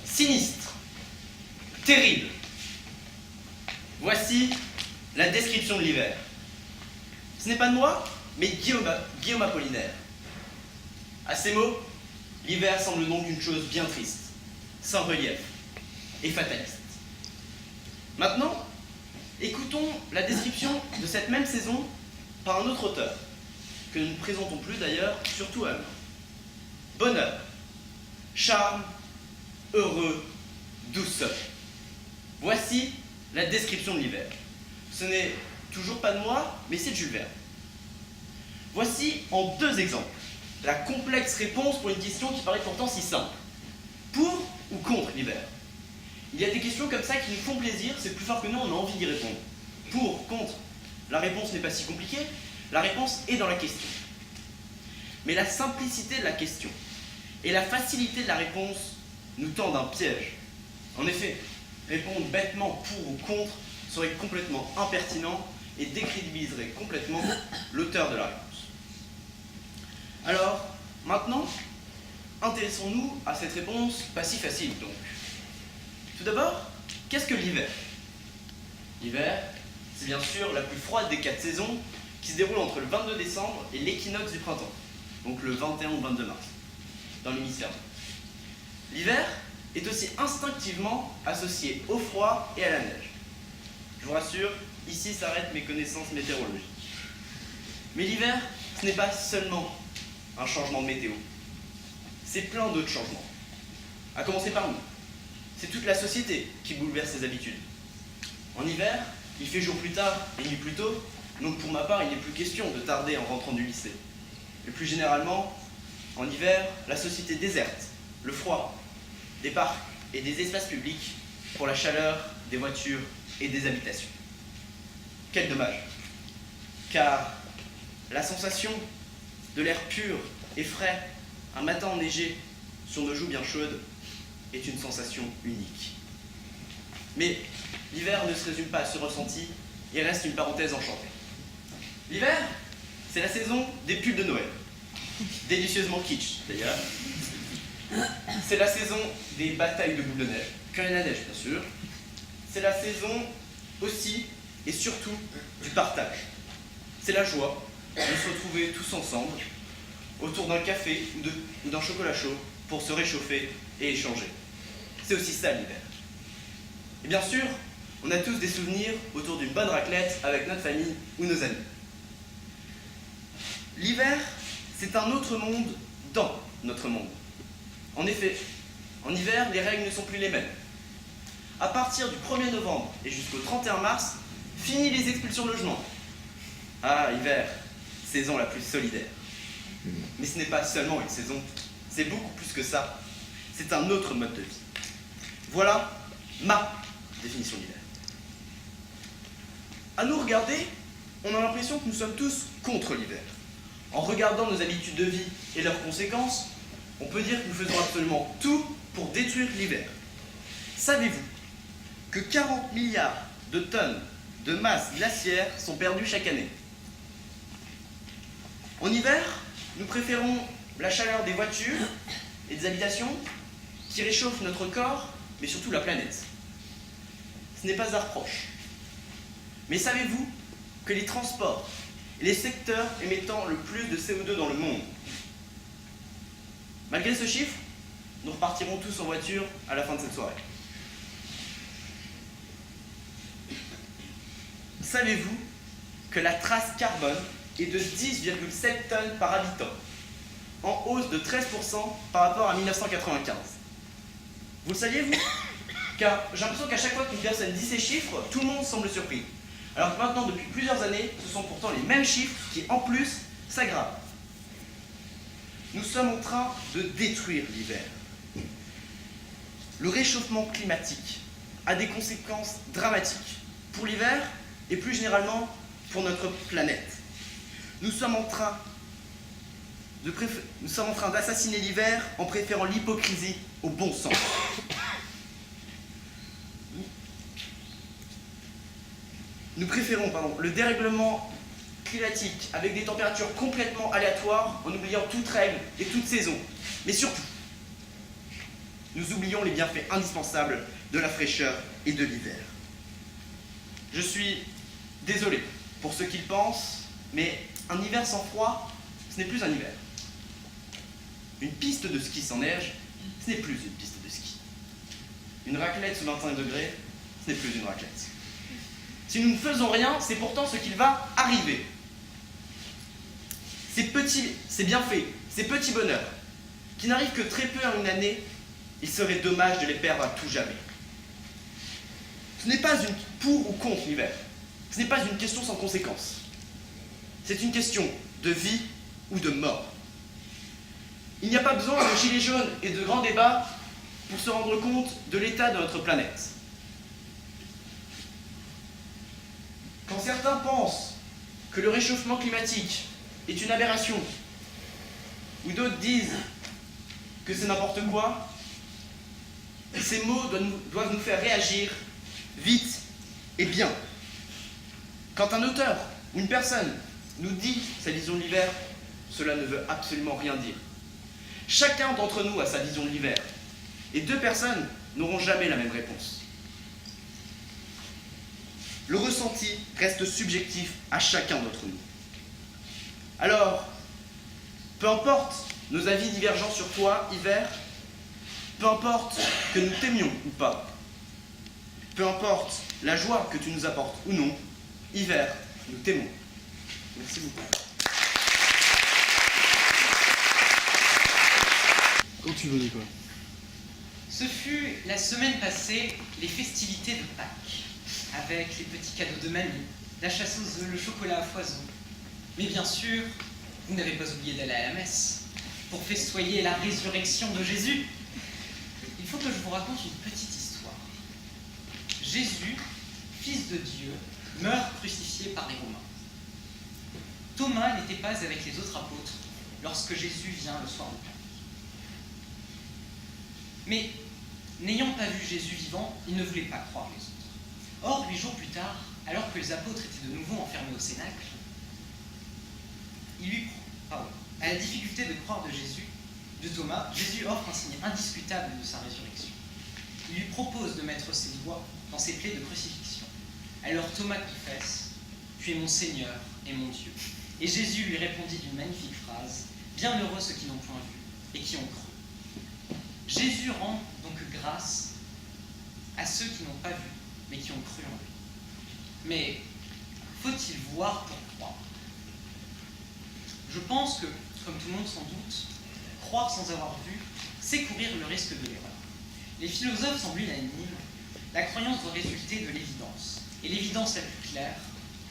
sinistre, terrible. Voici la description de l'hiver. Ce n'est pas de moi, mais Guillaume Apollinaire. À ces mots, l'hiver semble donc une chose bien triste, sans relief et fataliste. Maintenant, écoutons la description de cette même saison par un autre auteur, que nous ne présentons plus d'ailleurs, surtout à nous. Bonheur, charme, heureux, douceur. Voici la description de l'hiver. Ce n'est toujours pas de moi, mais c'est de Jules Verne. Voici en 2 exemples la complexe réponse pour une question qui paraît pourtant si simple. Pour ou contre l'hiver? Il y a des questions comme ça qui nous font plaisir, c'est plus fort que nous, on a envie d'y répondre. Pour, contre, la réponse n'est pas si compliquée, la réponse est dans la question. Mais la simplicité de la question et la facilité de la réponse nous tendent un piège. En effet, répondre bêtement pour ou contre serait complètement impertinent et décrédibiliserait complètement l'auteur de la réponse. Alors, maintenant, intéressons-nous à cette réponse pas si facile donc. Tout d'abord, qu'est-ce que l'hiver? L'hiver, c'est bien sûr la plus froide des 4 saisons qui se déroule entre le 22 décembre et l'équinoxe du printemps, donc le 21 ou 22 mars, dans l'hémisphère. L'hiver est aussi instinctivement associé au froid et à la neige. Je vous rassure, ici s'arrêtent mes connaissances météorologiques. Mais l'hiver, ce n'est pas seulement un changement de météo. C'est plein d'autres changements. À commencer par nous. C'est toute la société qui bouleverse ses habitudes. En hiver, il fait jour plus tard et nuit plus tôt, donc pour ma part, il n'est plus question de tarder en rentrant du lycée. Et plus généralement, en hiver, la société déserte, le froid, des parcs et des espaces publics pour la chaleur des voitures et des habitations. Quel dommage, car la sensation de l'air pur et frais, un matin enneigé sur nos joues bien chaudes, est une sensation unique. Mais l'hiver ne se résume pas à ce ressenti, il reste une parenthèse enchantée. L'hiver, c'est la saison des pulls de Noël, délicieusement kitsch d'ailleurs. C'est la saison des batailles de boules de neige, quand il y a la neige bien sûr. C'est la saison aussi et surtout du partage. C'est la joie de se retrouver tous ensemble autour d'un café ou d'un chocolat chaud pour se réchauffer et échanger. C'est aussi ça l'hiver. Et bien sûr, on a tous des souvenirs autour d'une bonne raclette avec notre famille ou nos amis. L'hiver, c'est un autre monde dans notre monde. En effet, en hiver, les règles ne sont plus les mêmes. À partir du 1er novembre et jusqu'au 31 mars, fini les expulsions de logement. Ah, hiver, saison la plus solidaire. Mais ce n'est pas seulement une saison, c'est beaucoup plus que ça. C'est un autre mode de vie. Voilà ma définition d'hiver. À nous regarder, on a l'impression que nous sommes tous contre l'hiver. En regardant nos habitudes de vie et leurs conséquences, on peut dire que nous faisons absolument tout pour détruire l'hiver. Savez-vous que 40 milliards de tonnes de masse glaciaire sont perdues chaque année? En hiver, nous préférons la chaleur des voitures et des habitations qui réchauffent notre corps, mais surtout la planète. Ce n'est pas un reproche. Mais savez-vous que les transports et les secteurs émettant le plus de CO2 dans le monde? Malgré ce chiffre, nous repartirons tous en voiture à la fin de cette soirée. Savez-vous que la trace carbone est de 10,7 tonnes par habitant, en hausse de 13% par rapport à 1995. Vous le saviez, vous? Car j'ai l'impression qu'à chaque fois qu'une personne dit ces chiffres, tout le monde semble surpris. Alors que maintenant, depuis plusieurs années, ce sont pourtant les mêmes chiffres qui, en plus, s'aggravent. Nous sommes en train de détruire l'hiver. Le réchauffement climatique a des conséquences dramatiques pour l'hiver et plus généralement pour notre planète. Nous sommes en train d'assassiner l'hiver en préférant l'hypocrisie au bon sens. Nous préférons le dérèglement climatique avec des températures complètement aléatoires en oubliant toute règle et toute saison. Mais surtout, nous oublions les bienfaits indispensables de la fraîcheur et de l'hiver. Je suis désolé pour ceux qui le pensent, mais un hiver sans froid, ce n'est plus un hiver. Une piste de ski sans neige, ce n'est plus une piste de ski. Une raclette sous 25 degrés, ce n'est plus une raclette. Si nous ne faisons rien, c'est pourtant ce qu'il va arriver. Ces bienfaits, ces petits bonheurs, qui n'arrivent que très peu en une année, il serait dommage de les perdre à tout jamais. Ce n'est pas une pour ou contre l'hiver. Ce n'est pas une question sans conséquence. C'est une question de vie ou de mort. Il n'y a pas besoin de gilets jaunes et de grands débats pour se rendre compte de l'état de notre planète. Quand certains pensent que le réchauffement climatique est une aberration, ou d'autres disent que c'est n'importe quoi, ces mots doivent nous faire réagir vite et bien. Quand un auteur ou une personne nous dit sa vision de l'hiver, cela ne veut absolument rien dire. Chacun d'entre nous a sa vision de l'hiver, et deux personnes n'auront jamais la même réponse. Le ressenti reste subjectif à chacun d'entre nous. Alors, peu importe nos avis divergents sur toi, hiver, peu importe que nous t'aimions ou pas, peu importe la joie que tu nous apportes ou non, hiver, nous t'aimons. Merci beaucoup. Quand tu veux, Nicolas. Ce fut la semaine passée les festivités de Pâques, avec les petits cadeaux de mamie, la chasse aux œufs, le chocolat à foison. Mais bien sûr, vous n'avez pas oublié d'aller à la messe pour festoyer la résurrection de Jésus. Il faut que je vous raconte une petite histoire. Jésus, fils de Dieu, meurt crucifié par les Romains. Thomas n'était pas avec les autres apôtres lorsque Jésus vient le soir de Pâques. Mais, n'ayant pas vu Jésus vivant, il ne voulait pas croire les autres. Or, 8 jours plus tard, alors que les apôtres étaient de nouveau enfermés au cénacle, à la difficulté de croire de Thomas, Jésus offre un signe indiscutable de sa résurrection. Il lui propose de mettre ses doigts dans ses plaies de crucifixion. Alors Thomas confesse « Tu es mon Seigneur et mon Dieu ». Et Jésus lui répondit d'une magnifique phrase « Bienheureux ceux qui n'ont point vu et qui ont cru ». Jésus rend donc grâce à ceux qui n'ont pas vu, mais qui ont cru en lui. Mais faut-il voir pour croire? Je pense que, comme tout le monde sans doute, croire sans avoir vu, c'est courir le risque de l'erreur. Les philosophes semblent unanimes, la croyance doit résulter de l'évidence. Et l'évidence la plus claire,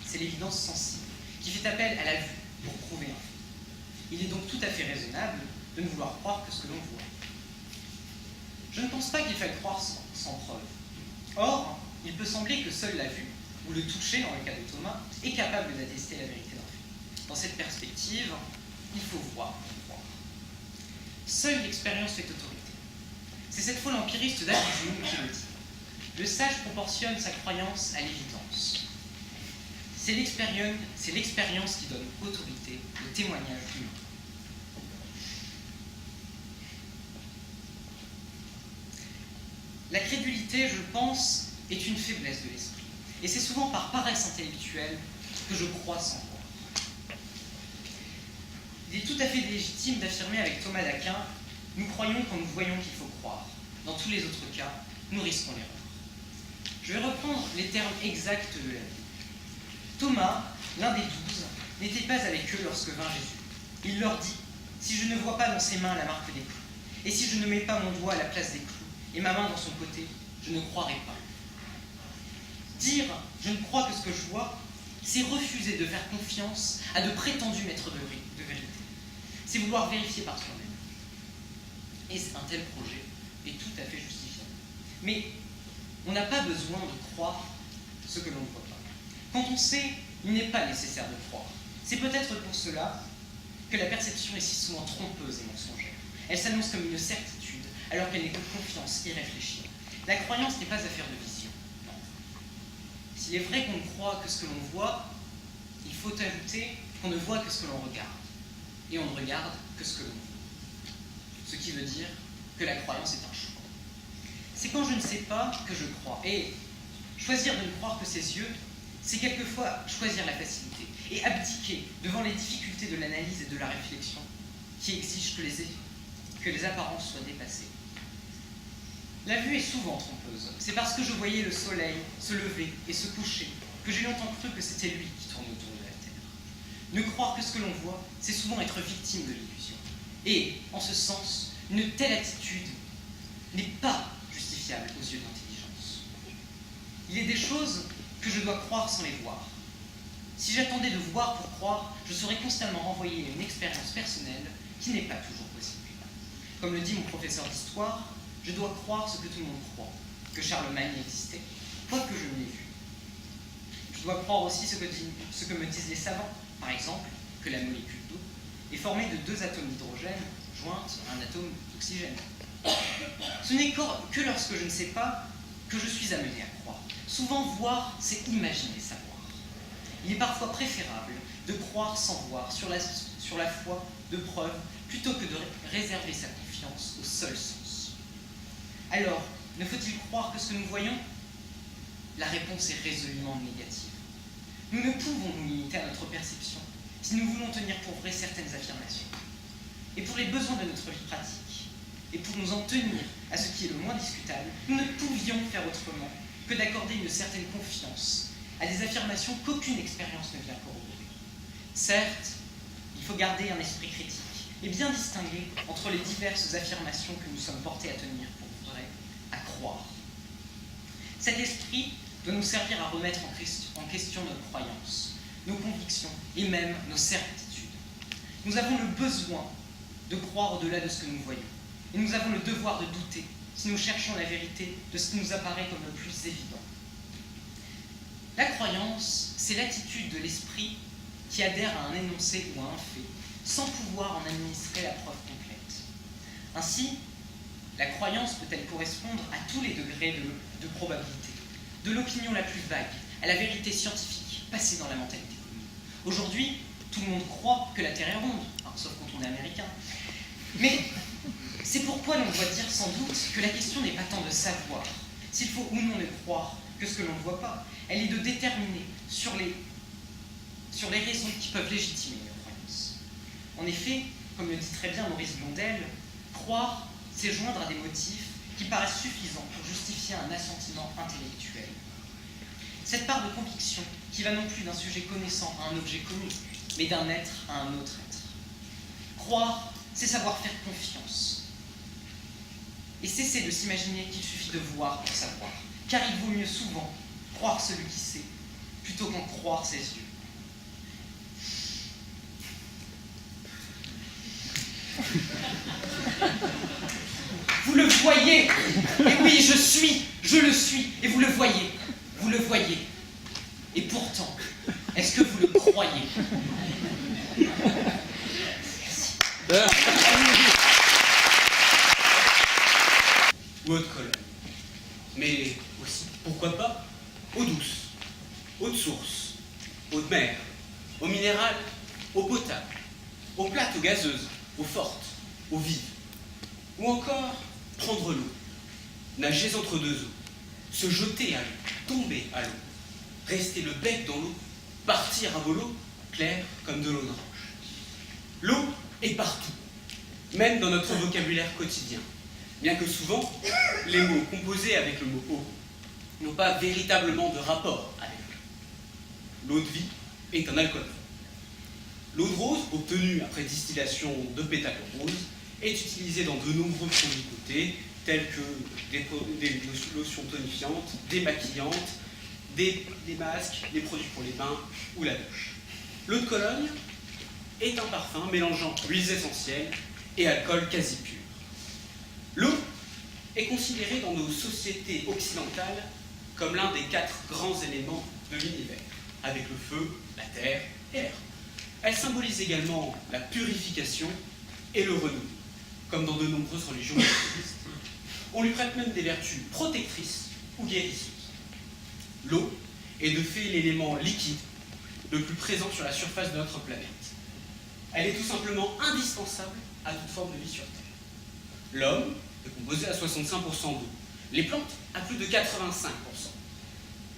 c'est l'évidence sensible, qui fait appel à la vue pour prouver un fait. Il est donc tout à fait raisonnable de ne vouloir croire que ce que l'on voit. Je ne pense pas qu'il faille croire sans preuve. Or, il peut sembler que seule la vue, ou le toucher dans le cas de Thomas, est capable d'attester la vérité d'un fait. Dans cette perspective, il faut voir pour croire. Seule l'expérience fait autorité. C'est cette folle empiriste d'Albert qui le dit. Le sage proportionne sa croyance à l'évidence. C'est l'expérience qui donne autorité au témoignage humain. La crédulité, je pense, est une faiblesse de l'esprit. Et c'est souvent par paresse intellectuelle que je crois sans croire. Il est tout à fait légitime d'affirmer avec Thomas d'Aquin « Nous croyons quand nous voyons qu'il faut croire. Dans tous les autres cas, nous risquons l'erreur. » Je vais reprendre les termes exacts de la Bible. Thomas, l'un des 12, n'était pas avec eux lorsque vint Jésus. Il leur dit, si je ne vois pas dans ses mains la marque des clous, et si je ne mets pas mon doigt à la place des clous, et ma main dans son côté, je ne croirai pas. Dire « je ne crois que ce que je vois », c'est refuser de faire confiance à de prétendus maîtres de vérité. C'est vouloir vérifier par soi-même. Et un tel projet est tout à fait justifiable. Mais on n'a pas besoin de croire ce que l'on ne voit pas. Quand on sait, il n'est pas nécessaire de croire. C'est peut-être pour cela que la perception est si souvent trompeuse et mensongère. Elle s'annonce comme une certitude, alors qu'elle n'est que confiance irréfléchie. La croyance n'est pas affaire de vision. Non. S'il est vrai qu'on ne croit que ce que l'on voit, il faut ajouter qu'on ne voit que ce que l'on regarde. Et on ne regarde que ce que l'on voit. Ce qui veut dire que la croyance est un choix. C'est quand je ne sais pas que je crois. Et choisir de ne croire que ses yeux, c'est quelquefois choisir la facilité et abdiquer devant les difficultés de l'analyse et de la réflexion qui exigent que les apparences soient dépassées. La vue est souvent trompeuse. C'est parce que je voyais le soleil se lever et se coucher que j'ai longtemps cru que c'était lui qui tournait autour de la Terre. Ne croire que ce que l'on voit, c'est souvent être victime de l'illusion. Et, en ce sens, une telle attitude n'est pas justifiable aux yeux de l'intelligence. Il est des choses que je dois croire sans les voir. Si j'attendais de voir pour croire, je serais constamment renvoyé à une expérience personnelle qui n'est pas toujours possible. Comme le dit mon professeur d'histoire, je dois croire ce que tout le monde croit, que Charlemagne existait, quoique je ne l'ai vu. Je dois croire aussi ce que me disent les savants, par exemple, que la molécule d'eau est formée de 2 atomes d'hydrogène jointes à un atome d'oxygène. Ce n'est que lorsque je ne sais pas que je suis amené à croire. Souvent, voir, c'est imaginer savoir. Il est parfois préférable de croire sans voir sur la foi de preuve plutôt que de réserver sa confiance au seul sens. Alors, ne faut-il croire que ce que nous voyons? La réponse est résolument négative. Nous ne pouvons nous limiter à notre perception si nous voulons tenir pour vraies certaines affirmations. Et pour les besoins de notre vie pratique, et pour nous en tenir à ce qui est le moins discutable, nous ne pouvions faire autrement que d'accorder une certaine confiance à des affirmations qu'aucune expérience ne vient corroborer. Certes, il faut garder un esprit critique et bien distinguer entre les diverses affirmations que nous sommes portés à tenir pour vrai, à croire. Cet esprit doit nous servir à remettre en question nos croyances, nos convictions et même nos certitudes. Nous avons le besoin de croire au-delà de ce que nous voyons. Et nous avons le devoir de douter si nous cherchons la vérité de ce qui nous apparaît comme le plus évident. La croyance, c'est l'attitude de l'esprit qui adhère à un énoncé ou à un fait, sans pouvoir en administrer la preuve complète. Ainsi, la croyance peut-elle correspondre à tous les degrés de probabilité, de l'opinion la plus vague à la vérité scientifique passée dans la mentalité commune. Aujourd'hui, tout le monde croit que la Terre est ronde, sauf quand on est américain. Mais c'est pourquoi l'on doit dire sans doute que la question n'est pas tant de savoir s'il faut ou non ne croire que ce que l'on ne voit pas, elle est de déterminer sur les raisons qui peuvent légitimer nos croyances. En effet, comme le dit très bien Maurice Blondel, croire, c'est joindre à des motifs qui paraissent suffisants pour justifier un assentiment intellectuel. Cette part de conviction qui va non plus d'un sujet connaissant à un objet connu, mais d'un être à un autre être. Croire, c'est savoir faire confiance. Et cesser de s'imaginer qu'il suffit de voir pour savoir, car il vaut mieux souvent croire celui qui sait, plutôt qu'en croire ses yeux. Vous le voyez. Et oui, je le suis, et vous le voyez. Vous le voyez. Et pourtant, est-ce que vous le croyez? Ou eau de Cologne. Mais aussi, pourquoi pas, eau douce, eau de source, eau de mer, eau minérale, eau potable, eau plate ou gazeuse, eau forte, eau vive. Ou encore, prendre l'eau, nager entre 2 eaux, se jeter à l'eau, tomber à l'eau, rester le bec dans l'eau, partir à volo, clair comme de l'eau de roche. L'eau est partout, même dans notre vocabulaire quotidien, bien que souvent, les mots composés avec le mot eau n'ont pas véritablement de rapport avec l'eau. L'eau de vie est un alcool. L'eau de rose, obtenue après distillation de pétales de rose, est utilisée dans de nombreux produits cotés, tels que des lotions tonifiantes, démaquillantes, des masques, des produits pour les bains ou la douche. L'eau de Cologne est un parfum mélangeant huiles essentielles et alcool quasi pur. L'eau est considérée dans nos sociétés occidentales comme l'un des 4 grands éléments de l'univers, avec le feu, la terre et l'air. Elle symbolise également la purification et le renouveau, comme dans de nombreuses religions monothéistes. On lui prête même des vertus protectrices ou guérisseuses. L'eau est de fait l'élément liquide le plus présent sur la surface de notre planète. Elle est tout simplement indispensable à toute forme de vie sur Terre. L'homme est composé à 65% d'eau, les plantes à plus de 85%.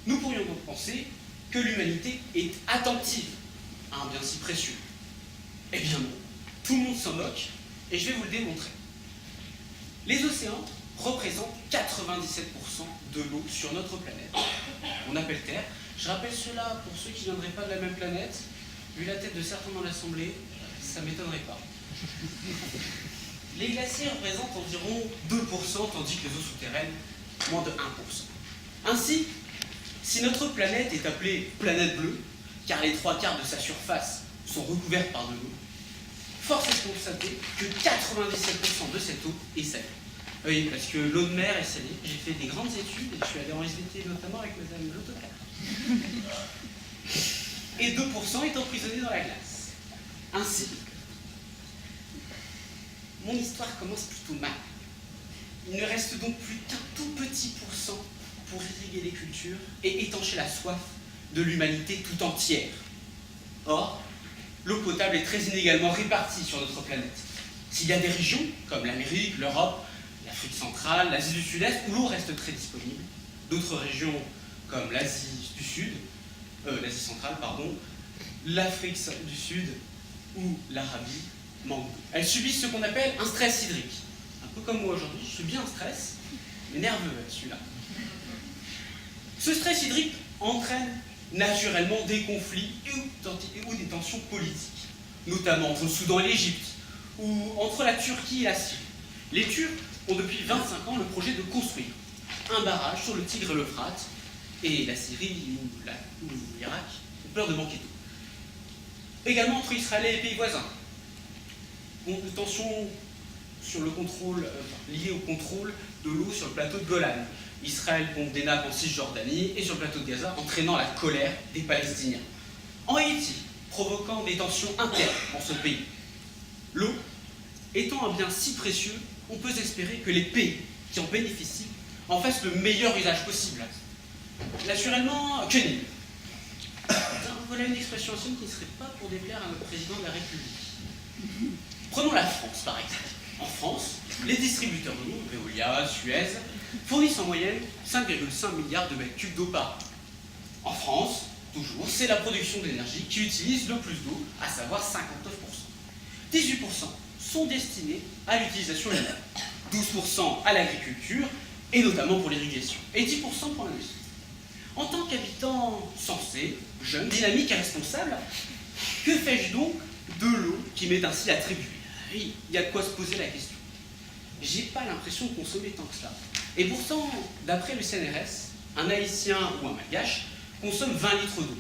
Nous pourrions donc penser que l'humanité est attentive à un bien si précieux. Eh bien non, tout le monde s'en moque, et je vais vous le démontrer. Les océans représentent 97% de l'eau sur notre planète. On appelle Terre. Je rappelle cela pour ceux qui ne viendraient pas de la même planète. Vu la tête de certains dans l'Assemblée, ça ne m'étonnerait pas. Les glaciers représentent environ 2%, tandis que les eaux souterraines, moins de 1%. Ainsi, si notre planète est appelée planète bleue, car les 3/4 de sa surface sont recouvertes par de l'eau, force est de constater que 97% de cette eau est salée. Oui, parce que l'eau de mer est salée. J'ai fait des grandes études et je suis allé en SVT notamment avec Madame Lautocar. Et 2% est emprisonné dans la glace. Ainsi, mon histoire commence plutôt mal. Il ne reste donc plus qu'un tout petit pourcent pour irriguer les cultures et étancher la soif de l'humanité tout entière. Or, l'eau potable est très inégalement répartie sur notre planète. S'il y a des régions, comme l'Amérique, l'Europe, l'Afrique centrale, l'Asie du Sud-Est, où l'eau reste très disponible, d'autres régions, comme l'Asie du Sud, l'Asie centrale, pardon, l'Afrique du Sud ou l'Arabie, manquent d'eau. Elles subissent ce qu'on appelle un stress hydrique. Un peu comme moi aujourd'hui, je subis un stress, mais nerveux celui-là. Ce stress hydrique entraîne naturellement des conflits ou des tensions politiques, notamment entre le Soudan et l'Égypte, ou entre la Turquie et la Syrie. Les Turcs ont depuis 25 ans le projet de construire un barrage sur le Tigre et l'Euphrate, et la Syrie ou l'Irak ont peur de manquer d'eau. Également entre Israël et les pays voisins. Tensions sur le contrôle, liées au contrôle de l'eau sur le plateau de Golan. Israël pompe des nappes en Cisjordanie et sur le plateau de Gaza, entraînant la colère des Palestiniens. En Haïti, provoquant des tensions internes en ce pays. L'eau étant un bien si précieux, on peut espérer que les pays qui en bénéficient en fassent le meilleur usage possible. Naturellement, que nul. Voilà une expression ancienne qui ne serait pas pour déplaire à notre président de la République. Prenons la France, par exemple. En France, les distributeurs de l'eau, Veolia, Suez, fournissent en moyenne 5,5 milliards de mètres cubes d'eau par an. En France, toujours, c'est la production d'énergie qui utilise le plus d'eau, à savoir 59%. 18% sont destinés à l'utilisation humaine, 12% à l'agriculture, et notamment pour l'irrigation, et 10% pour l'industrie. En tant qu'habitant sensé, jeune, dynamique et responsable, que fais-je donc de l'eau qui m'est ainsi attribuée? Oui, il y a de quoi se poser la question. J'ai pas l'impression de consommer tant que cela. Et pourtant, d'après le CNRS, un Haïtien ou un Malgache consomme 20 litres d'eau.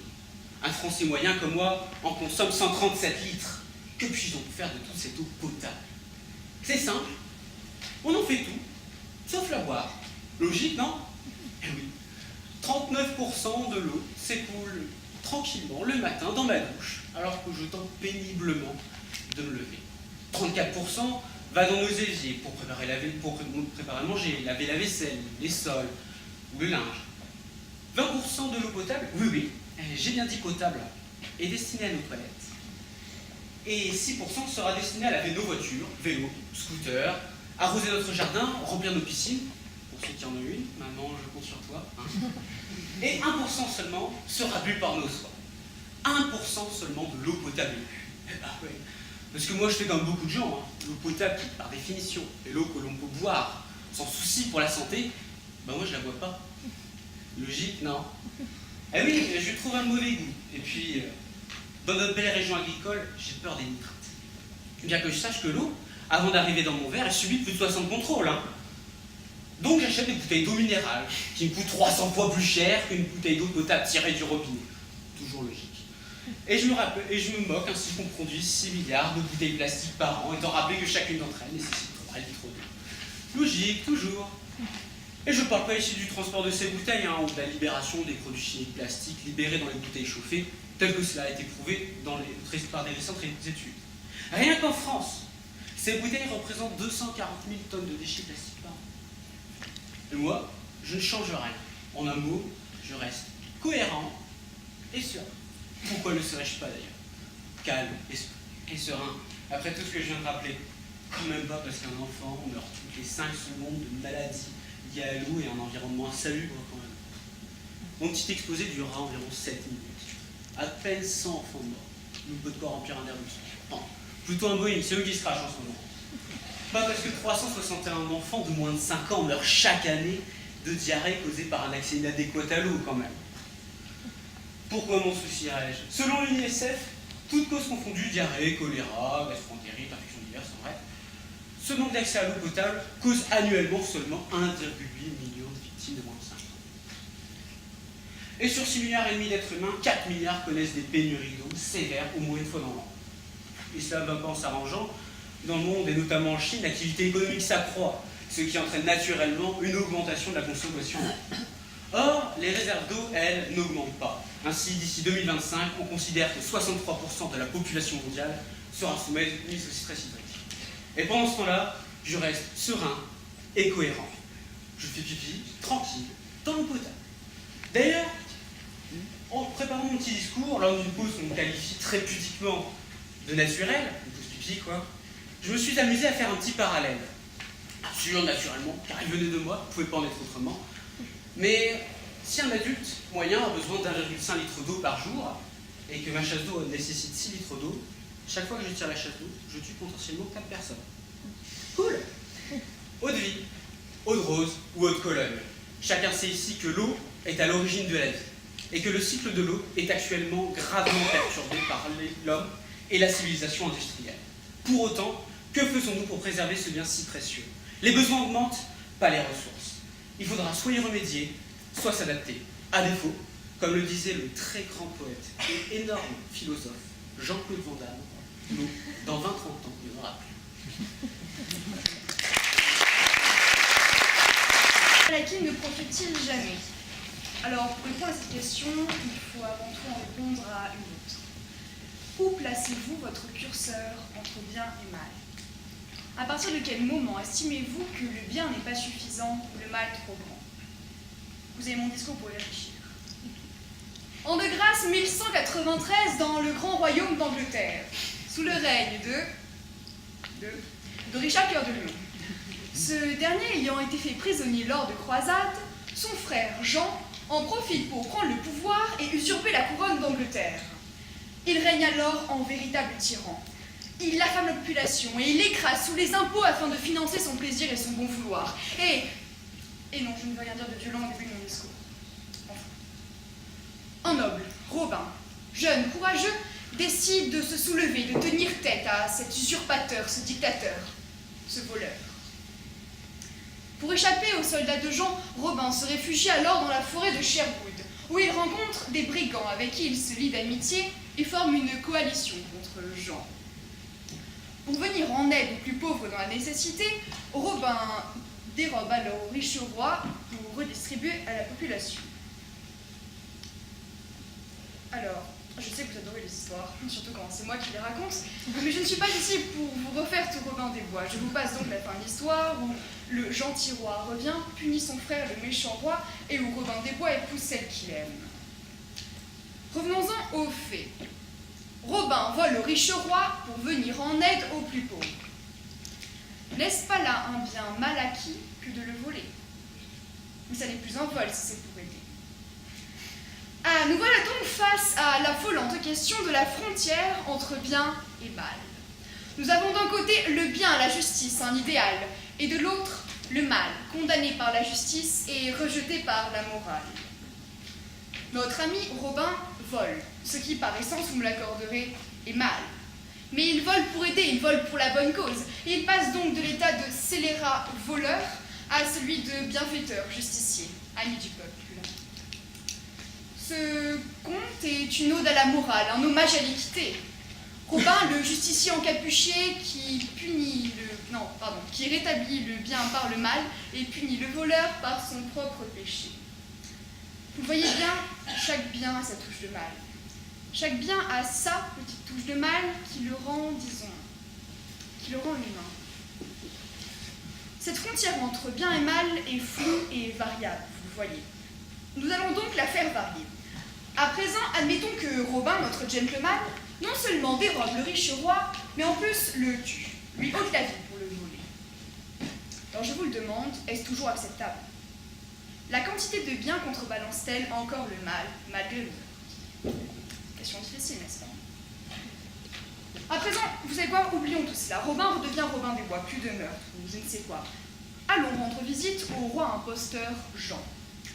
Un Français moyen comme moi en consomme 137 litres. Que puis-je donc faire de toute cette eau potable? C'est simple, on en fait tout, sauf la boire. Logique, non? Eh oui. 39% de l'eau s'écoule tranquillement le matin dans ma douche, alors que je tente péniblement de me lever. 34% va dans nos éviers pour préparer à manger, laver la vaisselle, les sols ou le linge. 20% de l'eau potable, oui, j'ai bien dit potable, est destinée à nos toilettes. Et 6% sera destiné à laver nos voitures, vélos, scooters, arroser notre jardin, remplir nos piscines, pour ceux qui en ont une, maman, je compte sur toi. Hein. Et 1% seulement sera bu par nos soins. 1% seulement de l'eau potable. Eh ben ouais. Parce que moi je fais comme beaucoup de gens, hein. L'eau potable qui par définition est l'eau que l'on peut boire sans souci pour la santé, ben moi je la bois pas. Logique, non? Eh oui, je trouve un mauvais goût. Et puis, Dans notre belle région agricole, j'ai peur des nitrates. Bien que je sache que l'eau, avant d'arriver dans mon verre, elle subit plus de 60 contrôles. Hein. Donc j'achète des bouteilles d'eau minérale, qui me coûtent 300 fois plus cher qu'une bouteille d'eau potable tirée du robinet. Toujours logique. Et je me moque ainsi qu'on produise 6 milliards de bouteilles plastiques par an, étant rappelé que chacune d'entre elles nécessite 3 litres d'eau. Logique, toujours. Et je parle pas ici du transport de ces bouteilles, hein, ou de la libération des produits chimiques plastiques libérés dans les bouteilles chauffées, tel que cela a été prouvé par des récentes études. Rien qu'en France, ces bouteilles représentent 240 000 tonnes de déchets plastiques par an. Et moi, je ne change rien. En un mot, je reste cohérent et serein. Pourquoi ne serais-je pas d'ailleurs? Calme et serein, après tout ce que je viens de rappeler. Quand même pas parce qu'un enfant meurt toutes les 5 secondes de maladie liée à l'eau et un environnement insalubre quand même. Mon petit exposé durera environ 7 minutes. À peine 100 enfants morts. Nous peut de quoi remplir un Airbus. Non, plutôt un Boeing, c'est eux qui se crachent en ce moment. Pas parce que 361 enfants de moins de 5 ans meurent chaque année de diarrhée causée par un accès inadéquat à l'eau quand même. Pourquoi m'en soucierais-je? Selon l'UNICEF, toutes causes confondues, diarrhée, choléra, gastroentérite, infections diverses, en vrai, ce manque d'accès à l'eau potable cause annuellement seulement 1,8 million de victimes de moins de 5 ans. Et sur 6,5 milliards d'êtres humains, 4 milliards connaissent des pénuries d'eau sévères au moins une fois dans l'an. Et cela va pas en s'arrangeant. Dans le monde, et notamment en Chine, l'activité économique s'accroît, ce qui entraîne naturellement une augmentation de la consommation. Or, les réserves d'eau, elles, n'augmentent pas. Ainsi, d'ici 2025, on considère que 63% de la population mondiale sera soumise au stress hydrique. Et pendant ce temps-là, je reste serein et cohérent. Je fais pipi, tranquille, dans l'eau potable. D'ailleurs, en préparant mon petit discours, lors d'une pause qu'on qualifie très pudiquement de naturelle, une pause pipi quoi, je me suis amusé à faire un petit parallèle. Absurde, naturellement, car il venait de moi, il ne pouvait pas en être autrement. Mais si un adulte moyen a besoin d'1,5 litre d'eau par jour, et que ma chasse d'eau nécessite 6 litres d'eau, chaque fois que je tire la chasse d'eau, je tue potentiellement 4 personnes. Cool! Eau de vie, eau de rose ou eau de Cologne. Chacun sait ici que l'eau est à l'origine de la vie, et que le cycle de l'eau est actuellement gravement perturbé par l'homme et la civilisation industrielle. Pour autant, que faisons-nous pour préserver ce bien si précieux? Les besoins augmentent, pas les ressources. Il faudra soit y remédier, soit s'adapter. À défaut, comme le disait le très grand poète et énorme philosophe Jean-Claude Van Damme, nous, dans 20-30 ans, il n'y en aura plus. À qui ne profite-t-il jamais? Alors, pour répondre à cette question, il faut avant tout en répondre à une autre. Où placez-vous votre curseur entre bien et mal? À partir de quel moment estimez-vous que le bien n'est pas suffisant ou le mal trop grand? Vous avez mon discours pour y réfléchir. En de grâce 1193, dans le grand royaume d'Angleterre, sous le règne de Richard Cœur de Lion. Ce dernier ayant été fait prisonnier lors de croisades, son frère Jean en profite pour prendre le pouvoir et usurper la couronne d'Angleterre. Il règne alors en véritable tyran. Il affame la population et il l'écrase sous les impôts afin de financer son plaisir et son bon vouloir. Et non, je ne veux rien dire de violent au début de mon discours. Enfin. Un noble, Robin, jeune, courageux, décide de se soulever, de tenir tête à cet usurpateur, ce dictateur, ce voleur. Pour échapper aux soldats de Jean, Robin se réfugie alors dans la forêt de Sherwood, où il rencontre des brigands avec qui il se lie d'amitié et forme une coalition contre Jean. Pour venir en aide aux plus pauvres dans la nécessité, Robin dérobe alors au riche roi pour redistribuer à la population. Alors, je sais que vous adorez les histoires, surtout quand c'est moi qui les raconte, mais je ne suis pas ici pour vous refaire tout Robin des Bois. Je vous passe donc la fin de l'histoire où le gentil roi revient, punit son frère le méchant roi, et où Robin des Bois épouse celle qu'il aime. Revenons-en aux faits. Robin vole au riche roi pour venir en aide aux plus pauvres. N'est-ce pas là un bien mal acquis que de le voler? Mais ça n'est plus un vol si c'est pour aider. Ah, nous voilà donc face à l'affolante question de la frontière entre bien et mal. Nous avons d'un côté le bien, la justice, un idéal, et de l'autre, le mal, condamné par la justice et rejeté par la morale. Notre ami Robin volent, ce qui par essence, vous me l'accorderez, est mal. Mais ils volent pour aider, ils volent pour la bonne cause. Et ils passent donc de l'état de scélérat voleur à celui de bienfaiteur, justicier, ami du peuple. Ce conte est une ode à la morale, un hommage à l'équité. Robin, le justicier encapuché qui rétablit le bien par le mal et punit le voleur par son propre péché. Vous voyez bien, chaque bien a sa touche de mal. Chaque bien a sa petite touche de mal qui le rend, humain. Cette frontière entre bien et mal est floue et variable, vous le voyez. Nous allons donc la faire varier. À présent, admettons que Robin, notre gentleman, non seulement dérobe le riche roi, mais en plus le tue, lui ôte la vie pour le voler. Alors je vous le demande, est-ce toujours acceptable? La quantité de bien contrebalance-t-elle encore le mal, malgré le meurtre? Question difficile, n'est-ce pas? À présent, vous savez quoi? Oublions tout cela. Robin redevient Robin des Bois, plus de meurtre, ou je ne sais quoi. Allons rendre visite au roi imposteur Jean.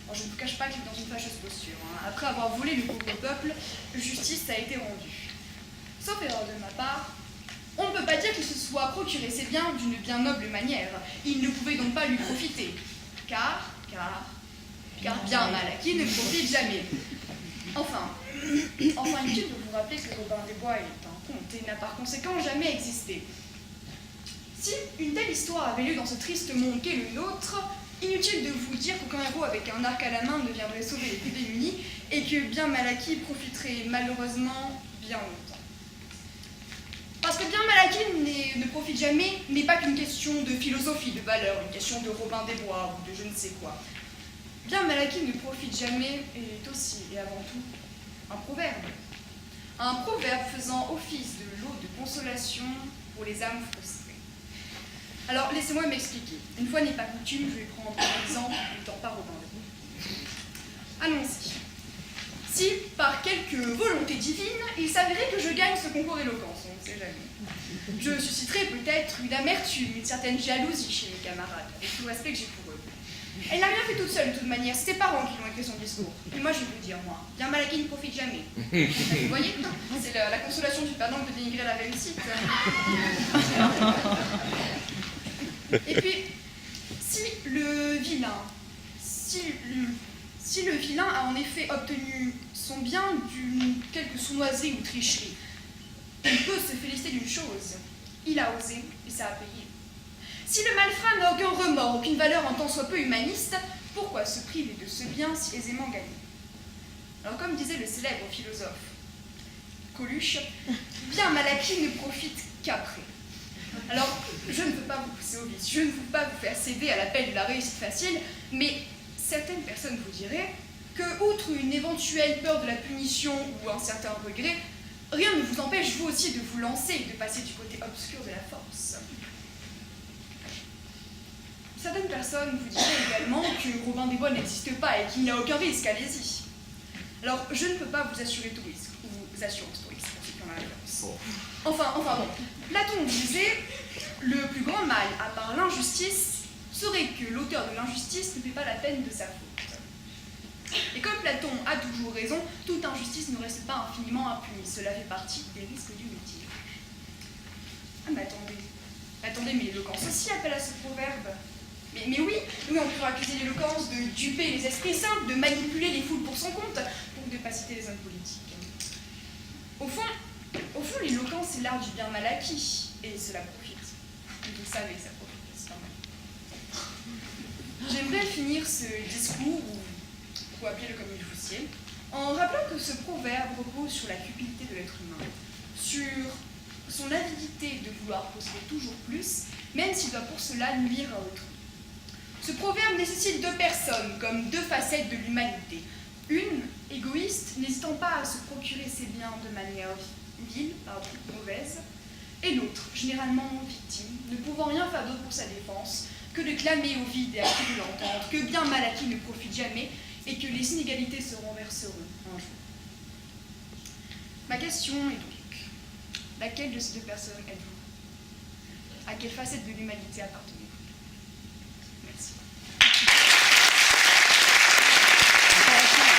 Alors, je ne vous cache pas qu'il est dans une fâcheuse posture. Après avoir volé le pauvre peuple, justice a été rendue. Sauf erreur de ma part, on ne peut pas dire qu'il se soit procuré ses biens d'une bien noble manière. Il ne pouvait donc pas lui profiter. Car bien mal acquis ne profite jamais. Enfin, inutile de vous rappeler que Robin des Bois est un conte et n'a par conséquent jamais existé. Si une telle histoire avait lieu dans ce triste monde qu'est le nôtre, inutile de vous dire qu'aucun héros avec un arc à la main ne viendrait sauver les plus démunis et que bien mal acquis profiterait malheureusement bien longtemps. Parce que bien mal acquis ne profite jamais n'est pas qu'une question de philosophie, de valeur, une question de Robin des Bois ou de je ne sais quoi. Bien mal acquis ne profite jamais est aussi et avant tout un proverbe. Un proverbe faisant office de lot de consolation pour les âmes frustrées. Alors, laissez-moi m'expliquer. Une fois n'est pas coutume, je vais prendre un exemple n'étant pas Robin des Bois. Allons-y. Si, par quelque volonté divine, il s'avérait que je gagne ce concours d'éloquence, on ne sait jamais. Je susciterai peut-être une amertume, une certaine jalousie chez mes camarades, avec tout le respect que j'ai pour eux. Elle n'a rien fait toute seule, de toute manière, c'est ses parents qui l'ont écrit son discours. Et moi, je vais vous dire, bien mal acquis ne profite jamais. Vous voyez, c'est la consolation du Père Noël de dénigrer la réussite. Et puis, si le vilain a en effet obtenu son bien d'une quelque sournoiserie ou tricherie, il peut se féliciter d'une chose, il a osé et ça a payé. Si le malfrat n'a aucun remords, aucune valeur en tant soit peu humaniste, pourquoi se priver de ce bien si aisément gagné? Alors comme disait le célèbre philosophe Coluche, bien mal acquis ne profite qu'après. Alors, je ne veux pas vous pousser au vice, je ne veux pas vous faire céder à l'appel de la réussite facile, mais certaines personnes vous diraient que, outre une éventuelle peur de la punition ou un certain regret, rien ne vous empêche vous aussi de vous lancer et de passer du côté obscur de la force. Certaines personnes vous diraient également que Robin des Bois n'existe pas et qu'il n'y a aucun risque, allez-y. Alors, je ne peux pas vous assurer tout risque, ou vous assurer tout risque, pour ceux qui ont la référence. Enfin bon, Platon disait, le plus grand mal, à part l'injustice, serait que l'auteur de l'injustice ne fait pas la peine de sa faute. Et comme Platon a toujours raison, toute injustice ne reste pas infiniment impunie, cela fait partie des risques du métier. Ah mais attendez, mais l'éloquence aussi appelle à ce proverbe. Mais oui, on peut accuser l'éloquence de duper les esprits simples, de manipuler les foules pour son compte, pour ne pas citer les hommes politiques. Au fond, l'éloquence, c'est l'art du bien mal acquis, et cela profite. Vous savez que ça profite, c'est pas mal. J'aimerais finir ce discours, ou vous appelez-le comme il fussiez, en rappelant que ce proverbe repose sur la cupidité de l'être humain, sur son avidité de vouloir posséder toujours plus, même s'il doit pour cela nuire à autrui. Ce proverbe nécessite deux personnes, comme deux facettes de l'humanité. Une, égoïste, n'hésitant pas à se procurer ses biens de manière mauvaise, et l'autre, généralement victime, ne pouvant rien faire d'autre pour sa défense que de clamer au vide et à qui de l'entendre, que bien mal acquis ne profite jamais, et que les inégalités se renverseront un jour. Ma question est donc, laquelle de ces deux personnes êtes-vous? À quelle facette de l'humanité appartenez-vous? Merci.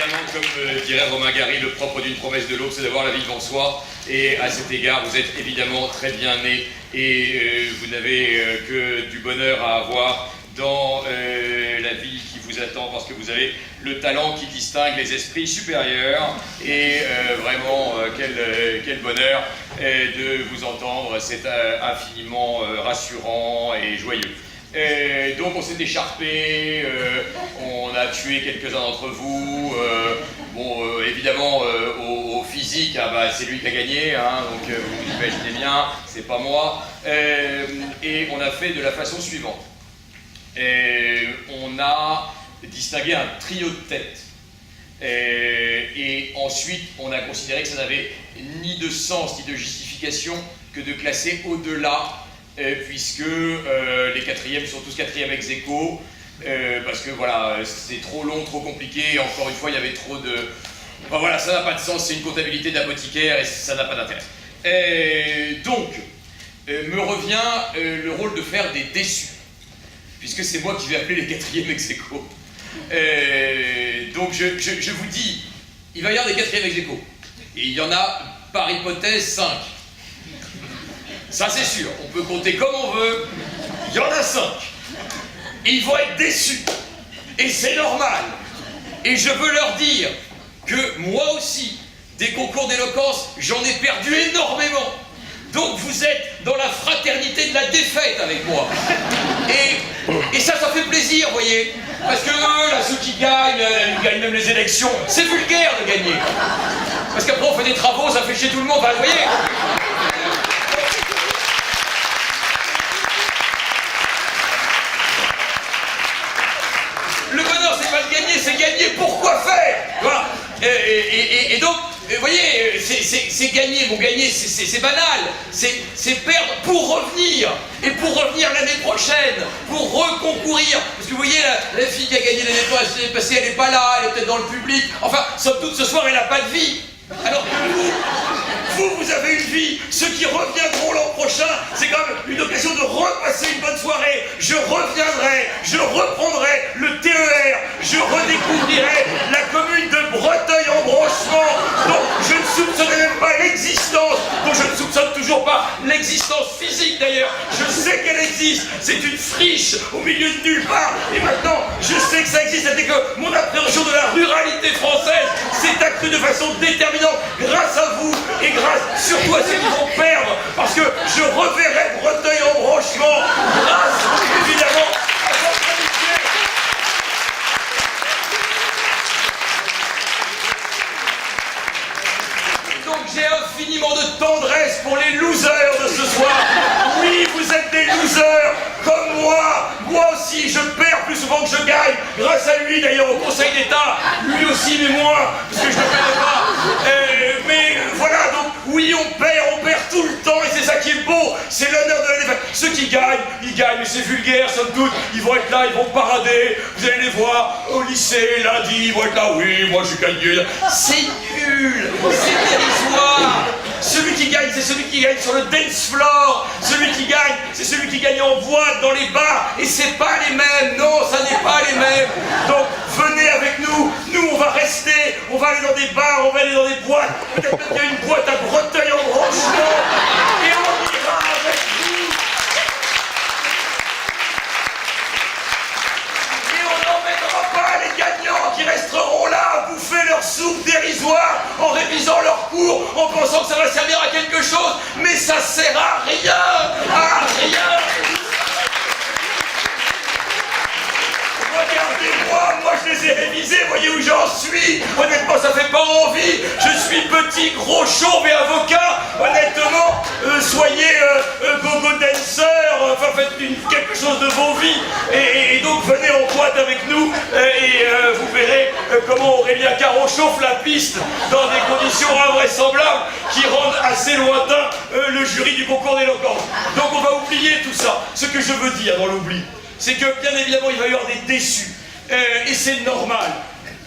évidemment, comme dirait Romain Gary, le propre d'une promesse de l'aube, c'est d'avoir la vie devant soi. Et à cet égard, vous êtes évidemment très bien né et vous n'avez que du bonheur à avoir dans la vie qui vous attend, parce que vous avez le talent qui distingue les esprits supérieurs. Et vraiment, quel bonheur de vous entendre, c'est infiniment rassurant et joyeux. Donc on s'est écharpé, on a tué quelques-uns d'entre vous. Bon, évidemment, au physique, c'est lui qui a gagné, hein, donc vous vous imaginez bien, c'est pas moi. Et on a fait de la façon suivante. On a distingué un trio de têtes. Et ensuite, on a considéré que ça n'avait ni de sens ni de justification que de classer au-delà, puisque les quatrièmes sont tous quatrièmes ex aequo, parce que voilà, c'est trop long, trop compliqué, encore une fois, il y avait trop de... Enfin voilà, ça n'a pas de sens, c'est une comptabilité d'apothicaire et ça n'a pas d'intérêt. Donc, me revient le rôle de faire des déçus, puisque c'est moi qui vais appeler les quatrièmes ex aequo. Donc je vous dis, il va y avoir des quatrièmes ex aequo, et il y en a par hypothèse 5. Ça c'est sûr, on peut compter comme on veut, il y en a 5. Et ils vont être déçus, et c'est normal. Et je veux leur dire que moi aussi, des concours d'éloquence, j'en ai perdu énormément. Donc vous êtes dans la fraternité de la défaite avec moi. Et ça fait plaisir, vous voyez. Parce que eux, là, ceux qui gagnent, ils gagnent même les élections. C'est vulgaire de gagner. Parce qu'après on fait des travaux, ça fait chier tout le monde, enfin, vous voyez. Le bonheur, c'est pas de gagner, c'est gagner pour quoi faire. Voilà. Et donc, vous voyez, c'est gagner. Bon, gagner, c'est banal. C'est perdre pour revenir. Et pour revenir l'année prochaine, pour reconcourir. Parce que vous voyez, la fille qui a gagné l'année passée, elle n'est pas là, elle est peut-être dans le public. Enfin, somme toute, ce soir, elle n'a pas de vie. Alors que vous avez une vie. Ceux qui reviendront l'an prochain, c'est quand même une occasion de repasser une bonne soirée. Je reviendrai, je reprendrai le TER, je redécouvrirai la commune de Breteuil-en-Branchement, dont je ne soupçonnais même pas l'existence, dont je ne soupçonne toujours pas l'existence physique d'ailleurs. Je sais qu'elle existe, c'est une friche au milieu de nulle part. Et maintenant, je sais que ça existe, c'est que mon appréhension de la ruralité française s'est accrue de façon déterminante grâce à vous et grâce surtout à ceux qui vont perdre, parce que je reverrai Breteuil-en-Branchement grâce évidemment à votre amitié. Donc j'ai infiniment de tendresse pour les losers de ce soir. Oui, vous êtes des losers comme moi. Moi aussi, je perds plus souvent que je gagne. Grâce à lui, d'ailleurs, au Conseil d'État. Lui aussi, mais moins, parce que je ne le connais pas. Mais voilà, donc, oui, on perd tout le temps, et c'est ça qui est beau. C'est l'honneur de la défaite. Ceux qui gagnent, ils gagnent, mais c'est vulgaire, somme toute. Ils vont être là, ils vont parader. Vous allez les voir au lycée, lundi, ils vont être là. Oui, moi, j'ai gagné. C'est nul. C'est dérisoire. Celui qui gagne, c'est celui qui gagne sur le dance floor. Celui qui gagne, c'est celui qui gagne en boîte, dans les bars. Et c'est pas les mêmes. Non, ça n'est pas les mêmes. Donc, venez avec nous. Nous, on va rester. On va aller dans des bars, on va aller dans des boîtes. Peut-être qu'il y a une boîte à Breteuil-en-Branchement. Et on ira avec vous. Et on n'emmènera pas les gagnants qui resteront là à bouffer leur soupe dérisoire en révisant leurs cours, en pensant que ça va servir à quelque chose, mais ça sert à rien, à rien. Regardez-moi, moi je les ai révisés, voyez où j'en suis. Honnêtement, ça fait pas envie. Je suis petit, gros, chauve et avocat. Honnêtement, soyez gogo dancer, enfin faites quelque chose de vos vies. Et donc venez en boîte avec nous et vous verrez comment Aurélien Caron chauffe la piste dans des conditions invraisemblables qui rendent assez lointain le jury du concours d'éloquence. Donc on va oublier tout ça. Ce que je veux dire dans l'oubli, c'est que bien évidemment il va y avoir des déçus. Et c'est normal.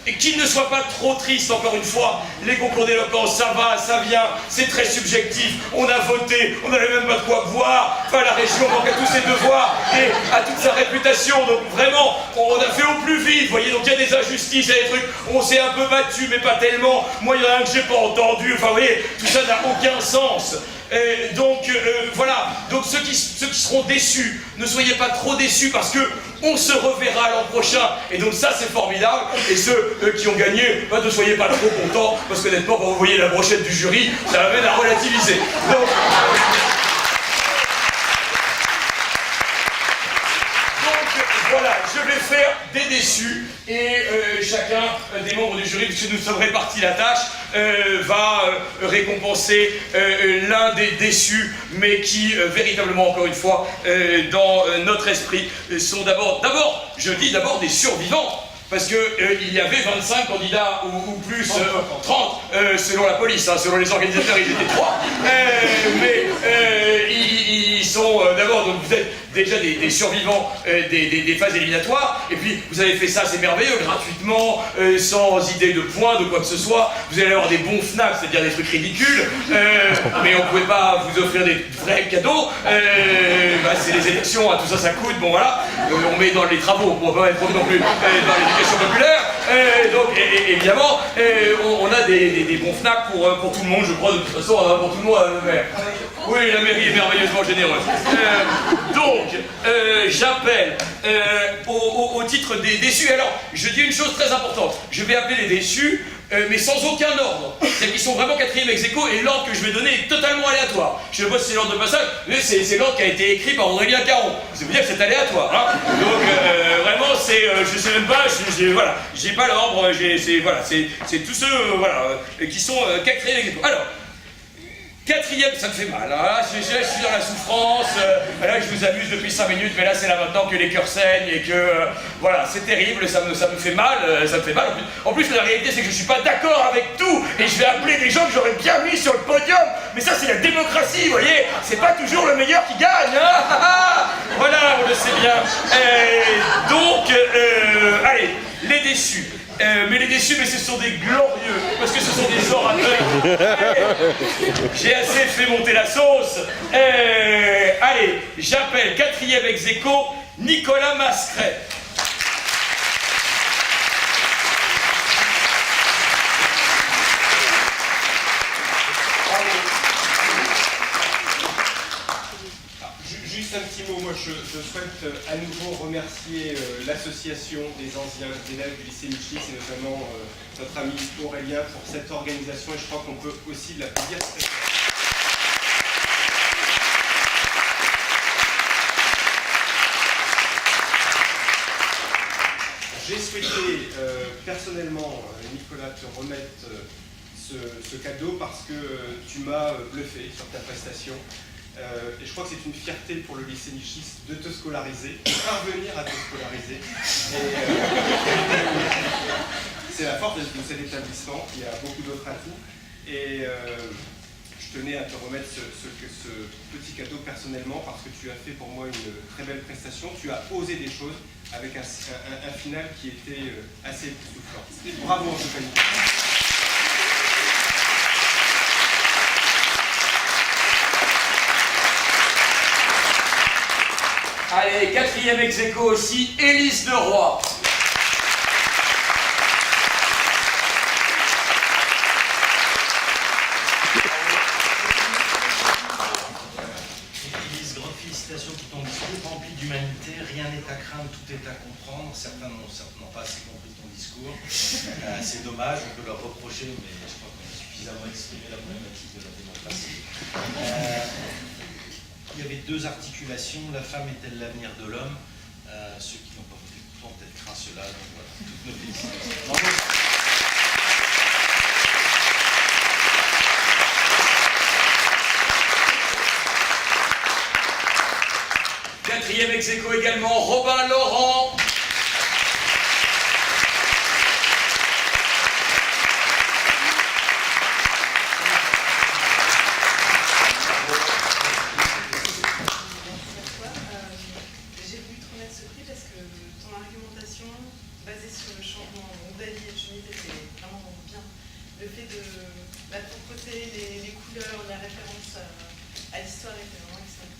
et qu'il ne soit pas trop triste, encore une fois. Les concours d'éloquence, ça va, ça vient, c'est très subjectif. On a voté, on n'avait même pas de quoi boire. Enfin, la région manque à tous ses devoirs et à toute sa réputation. Donc vraiment, on a fait au plus vite, vous voyez. Donc il y a des injustices, il y a des trucs, on s'est un peu battu, mais pas tellement. Moi, il y en a un que j'ai pas entendu. Enfin, vous voyez, tout ça n'a aucun sens. Voilà, donc ceux qui seront déçus, ne soyez pas trop déçus parce que on se reverra l'an prochain, et donc ça c'est formidable. Et ceux qui ont gagné, bah, ne soyez pas trop contents parce qu'honnêtement quand vous voyez la brochette du jury, ça amène à relativiser. Donc voilà, je vais faire des déçus et chacun des membres du jury, puisque nous sommes répartis la tâche, va récompenser l'un des déçus, mais qui véritablement, encore une fois, dans notre esprit, sont d'abord, je dis d'abord des survivants. Parce qu'il y avait 25 candidats ou plus, 30 selon la police, hein, selon les organisateurs ils étaient 3. Mais ils sont d'abord, donc vous êtes déjà des survivants des phases éliminatoires, et puis vous avez fait ça, c'est merveilleux, gratuitement, sans idée de points, de quoi que ce soit. Vous allez avoir des bons FNAC, c'est-à-dire des trucs ridicules, mais on ne pouvait pas vous offrir des vrais cadeaux. Bah, c'est les élections, hein, tout ça, ça coûte, bon voilà. On met dans les travaux, on va pas être trop non plus dans l'éducation populaire. Donc évidemment, on a des bons FNAC pour tout le monde, je crois, de toute façon, pour tout le monde. Oui, la mairie est merveilleusement généreuse. Donc, j'appelle au titre des déçus. Alors, je dis une chose très importante. Je vais appeler les déçus, mais sans aucun ordre. C'est-à-dire qu'ils sont vraiment 4e ex aequo et l'ordre que je vais donner est totalement aléatoire. Je ne sais pas si c'est l'ordre de passage, mais c'est l'ordre qui a été écrit par Aurélien Caron. Ça veut dire que c'est aléatoire. Hein. Donc, vraiment, je sais même pas, voilà, j'ai pas l'ordre, c'est tous ceux qui sont 4e ex aequo. Alors, 4e, ça me fait mal, hein. Je suis dans la souffrance, là je vous amuse depuis 5 minutes, mais là c'est là maintenant que les cœurs saignent et que, voilà, c'est terrible, ça me fait mal, En plus, la réalité c'est que je suis pas d'accord avec tout, et je vais appeler des gens que j'aurais bien mis sur le podium, mais ça c'est la démocratie, vous voyez, c'est pas toujours le meilleur qui gagne, hein. Voilà, on le sait bien. Donc, allez, les déçus. Mais les déçus, mais ce sont des glorieux, parce que ce sont des orateurs. J'ai assez fait monter la sauce. Allez, j'appelle 4e ex aequo, Nicolas Mascret. Juste un petit mot, moi je souhaite à nouveau remercier l'association des anciens élèves du lycée Michis et notamment notre ami Aurélien pour cette organisation, et je crois qu'on peut aussi l'applaudir. J'ai souhaité personnellement, Nicolas, te remettre ce cadeau parce que tu m'as bluffé sur ta prestation. Et je crois que c'est une fierté pour le lycée Michis de te scolariser, de parvenir à te scolariser. C'est la force de cet établissement, il y a beaucoup d'autres atouts. Et je tenais à te remettre ce petit cadeau personnellement parce que tu as fait pour moi une très belle prestation. Tu as osé des choses avec un final qui était assez époustouflant. Bravo en tout cas. Allez, 4e ex aequo aussi, Élise de Roy. Élise, grande félicitations pour ton discours rempli d'humanité. Rien n'est à craindre, tout est à comprendre. Certains n'ont certainement pas assez compris ton discours. C'est dommage, on peut leur reprocher, mais je crois qu'on a suffisamment exprimé la problématique de la démocratie. Il y avait 2 articulations, la femme est-elle l'avenir de l'homme? Ceux qui n'ont pas voté pour toi ont peut-être craint cela, donc voilà, toutes nos félicitations. Quatrième ex aequo également, Robin Laurent. J'ai voulu te remettre ce prix parce que ton argumentation basée sur le changement d'avis et de référence à l'histoire était vraiment excellente.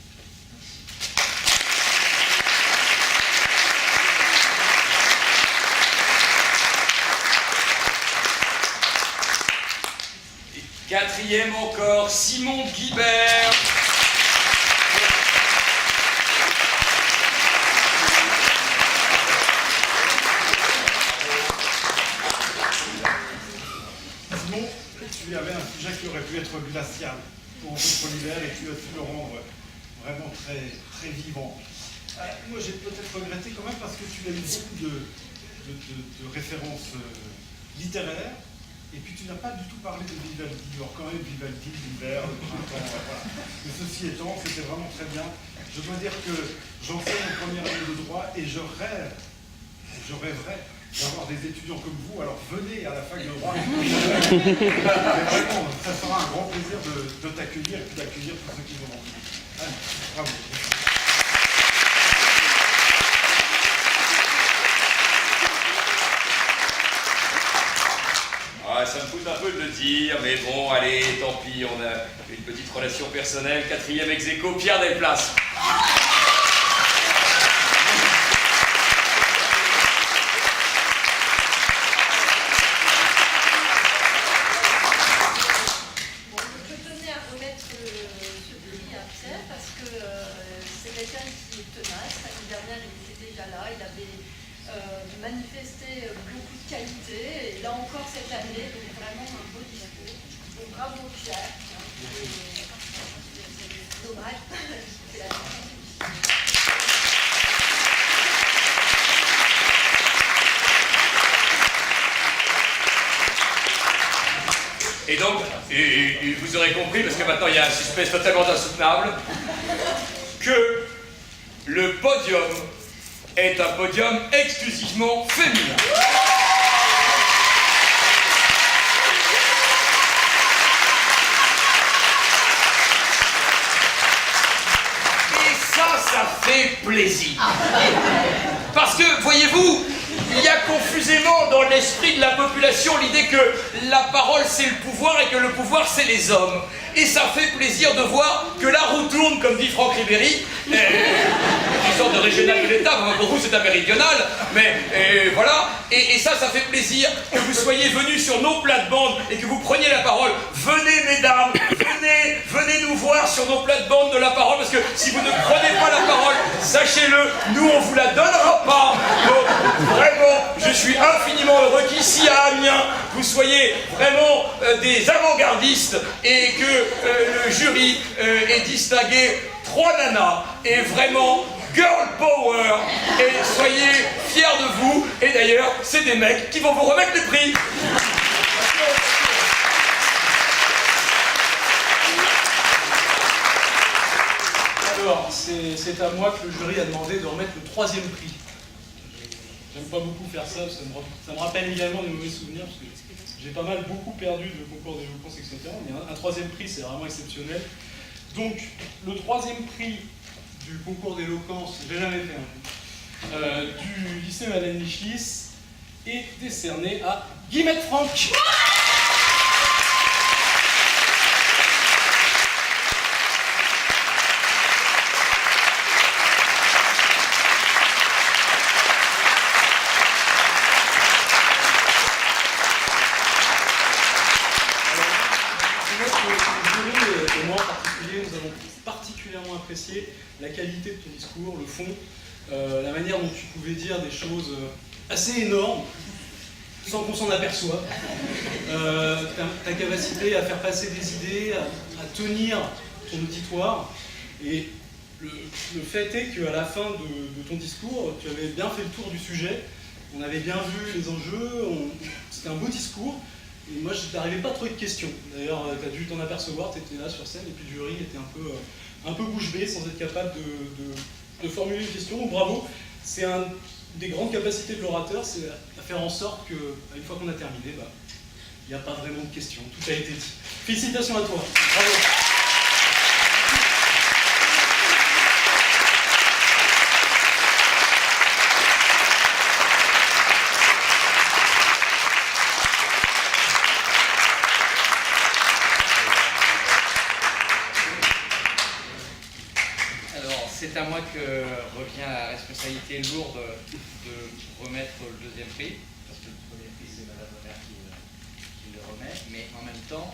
Quatrième encore, Simon Guibert. Simon, tu avais un sujet qui aurait pu être glacial pour l'hiver et tu as su le rendre vraiment très, très vivant. Moi j'ai peut-être regretté quand même parce que tu as eu beaucoup de références littéraires. Et puis tu n'as pas du tout parlé de Vivaldi. Alors quand même Vivaldi, l'hiver, le printemps, voilà. Mais ceci étant, c'était vraiment très bien. Je dois dire que j'enseigne en première année de droit et je rêverais d'avoir des étudiants comme vous. Alors venez à la fac de droit. Mais vraiment, ça sera un grand plaisir de t'accueillir et d'accueillir tous ceux qui vont rentrer. Allez, bravo. Ah, ça me coûte un peu de le dire, mais bon, allez, tant pis, on a une petite relation personnelle. Quatrième ex aequo, Pierre Delplace. Bon, je tenais à remettre ce prix à Pierre parce que c'est quelqu'un qui est tenace. L'année dernière, il était déjà là, il avait manifesté beaucoup de qualité et là encore cette année, donc vraiment un beau discours. Donc bravo Pierre. C'est dommage. C'est la Et donc, vous aurez compris, parce que maintenant il y a un suspense totalement insoutenable, que le podium est un podium exclusivement féminin. Et ça fait plaisir. Parce que, voyez-vous, il y a confusément dans l'esprit de la population l'idée que la parole c'est le pouvoir et que le pouvoir c'est les hommes. Et ça fait plaisir de voir que la roue tourne, comme dit Franck Ribéry, une sorte de régional de l'État, pour vous c'est un méridional, mais voilà, et ça fait plaisir que vous soyez venus sur nos plates-bandes et que vous preniez la parole. Venez mesdames, venez nous voir sur nos plates-bandes de la parole, parce que si vous ne prenez pas la parole, sachez-le, nous on vous la donnera pas. Donc vraiment, je suis infiniment heureux qu'ici à Amiens, vous soyez vraiment des avant-gardistes et que le jury ait distingué 3 nanas et vraiment girl power, et soyez fiers de vous. Et d'ailleurs, c'est des mecs qui vont vous remettre les prix. Alors, c'est à moi que le jury a demandé de remettre le 3e prix. J'aime pas beaucoup faire ça, parce que ça me rappelle évidemment des mauvais souvenirs, parce que j'ai beaucoup perdu de concours d'éloquence, etc. Mais un 3e prix, c'est vraiment exceptionnel. Donc, le 3e prix du concours d'éloquence, j'ai jamais fait un du lycée Madeleine Michelis, est décerné à Guillemette Franck. Particulièrement apprécié la qualité de ton discours, le fond, la manière dont tu pouvais dire des choses assez énormes sans qu'on s'en aperçoive, ta capacité à faire passer des idées, à tenir ton auditoire, et le fait est qu'à la fin de ton discours, tu avais bien fait le tour du sujet, on avait bien vu les enjeux, c'était un beau discours. Et moi, je n'arrivais pas à trouver de questions. D'ailleurs, tu as dû t'en apercevoir, tu étais là sur scène, et puis le jury était un peu bouche bée, sans être capable de formuler une question. Donc bravo, c'est une des grandes capacités de l'orateur, c'est à faire en sorte qu'une fois qu'on a terminé, il n'y a pas vraiment de questions, tout a été dit. Félicitations à toi, bravo. c'est à moi que revient la responsabilité lourde de remettre le deuxième prix, parce que le premier prix, c'est Madame Homer qui le remet, mais en même temps,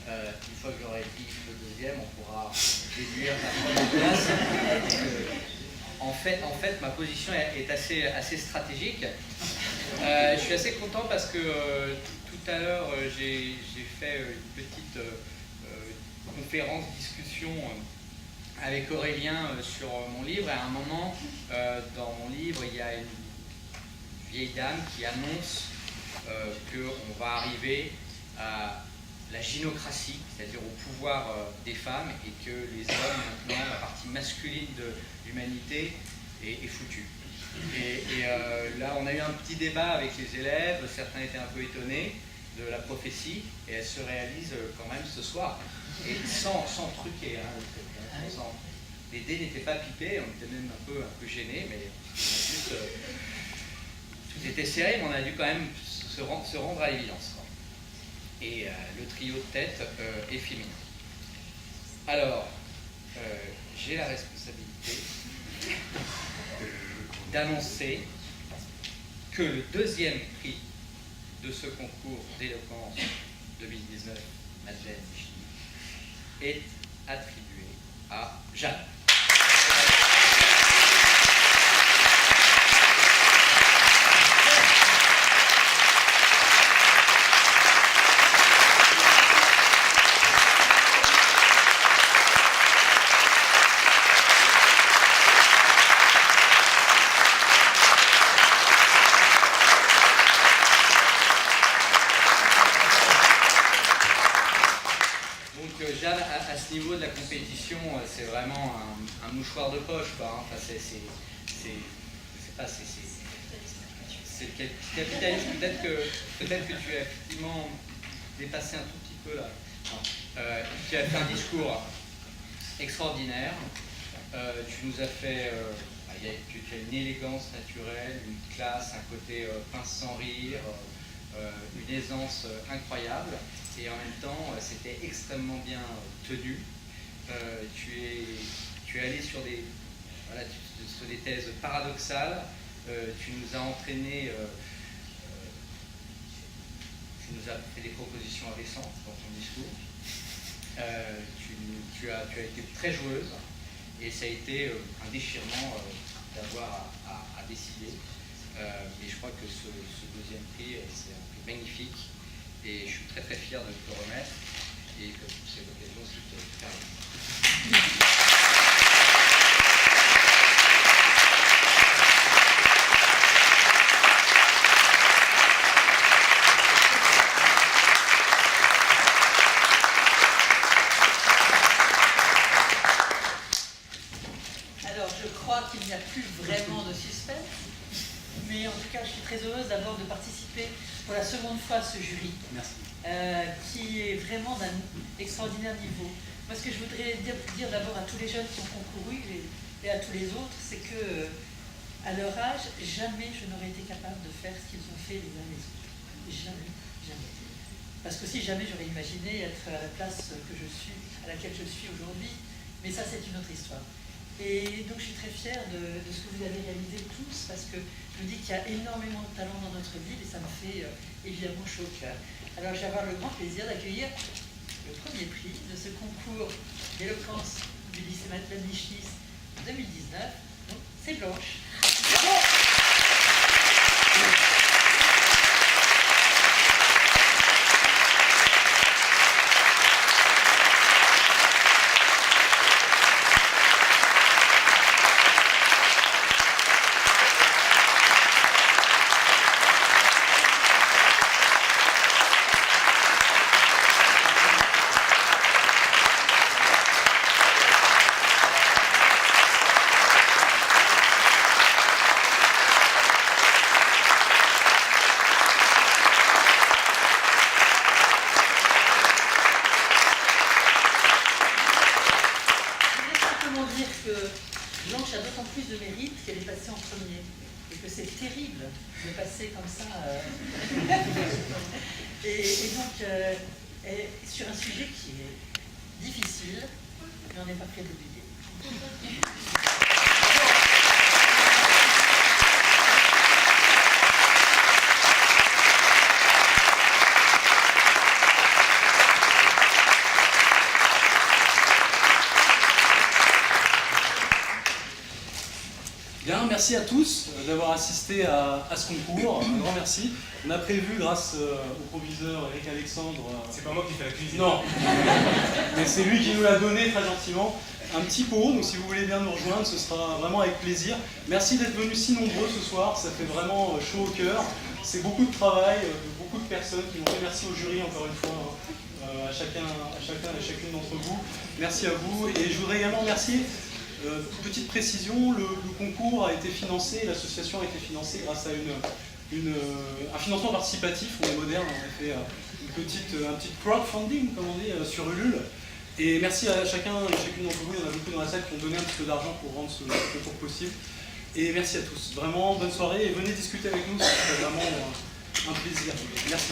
une fois que j'aurai dit le deuxième, on pourra déduire la première place. En fait, ma position est assez stratégique. Je suis assez content parce que tout à l'heure, j'ai fait une petite conférence, discussion avec Aurélien sur mon livre. Et à un moment, dans mon livre, il y a une vieille dame qui annonce qu'on va arriver à la gynocratie, c'est-à-dire au pouvoir des femmes, et que les hommes, maintenant, la partie masculine de l'humanité est foutue. Et là, on a eu un petit débat avec les élèves, certains étaient un peu étonnés de la prophétie, et elle se réalise quand même ce soir. Et sans truquer, hein, les dés n'étaient pas pipés, on était même un peu gênés, mais juste, tout était serré, mais on a dû quand même se rendre à l'évidence. Et le trio de tête est féminin. Alors, j'ai la responsabilité d'annoncer que le deuxième prix de ce concours d'éloquence 2019, Madeleine Michny, est attribué à Jeanne. Jeanne, à ce niveau de la compétition, c'est vraiment un mouchoir de poche, quoi. Enfin, c'est le capitalisme. Peut-être que tu as effectivement dépassé un tout petit peu là. Tu as fait un discours extraordinaire. Tu nous as fait, tu as une élégance naturelle, une classe, un côté pince sans rire, une aisance incroyable. Et en même temps, c'était extrêmement bien tenu. Tu es allé sur des thèses paradoxales. Tu nous as entraînés, tu nous as fait des propositions indécentes dans ton discours. Tu as été très joueuse et ça a été un déchirement d'avoir à décider. Mais je crois que ce deuxième prix, c'est un prix magnifique. Et je suis très très fier de te remettre et que c'est l'occasion aussi de te faire. Alors je crois qu'il n'y a plus vraiment de suspense, mais en tout cas je suis très heureuse d'abord de participer pour la seconde fois ce jury, qui est vraiment d'un extraordinaire niveau. Moi, ce que je voudrais dire d'abord à tous les jeunes qui ont concouru et à tous les autres, c'est que à leur âge, jamais je n'aurais été capable de faire ce qu'ils ont fait les uns les autres. Jamais, jamais. Parce que si jamais j'aurais imaginé être à la place à laquelle je suis aujourd'hui, mais ça c'est une autre histoire. Et donc je suis très fière de ce que vous avez réalisé tous, parce que je me dis qu'il y a énormément de talent dans notre ville et ça me fait évidemment chaud au cœur. Alors je vais avoir le grand plaisir d'accueillir le premier prix de ce concours d'éloquence du lycée Madeleine Michny 2019. Donc c'est Blanche. De passer comme ça. Et donc, sur un sujet qui est difficile, mais on n'est pas prêt d'oublier. Bien, merci à tous d'avoir assisté à ce concours. Un grand merci. On a prévu, grâce au proviseur Eric Alexandre... C'est pas moi qui fais la cuisine. Non, mais c'est lui qui nous l'a donné très gentiment. Un petit pot, donc si vous voulez bien nous rejoindre, ce sera vraiment avec plaisir. Merci d'être venus si nombreux ce soir, ça fait vraiment chaud au cœur. C'est beaucoup de travail, beaucoup de personnes qui m'ont fait. Merci au jury encore une fois, à chacun et chacune d'entre vous. Merci à vous. Et je voudrais également remercier, petite précision, le concours a été financé, l'association a été financée grâce à un financement participatif. On est moderne, on a fait un petit crowdfunding, comme on dit, sur Ulule. Et merci à chacun et chacune d'entre vous, il y en a beaucoup dans la salle qui ont donné un petit peu d'argent pour rendre ce concours possible. Et merci à tous. Vraiment, bonne soirée et venez discuter avec nous, c'est vraiment un plaisir. Merci.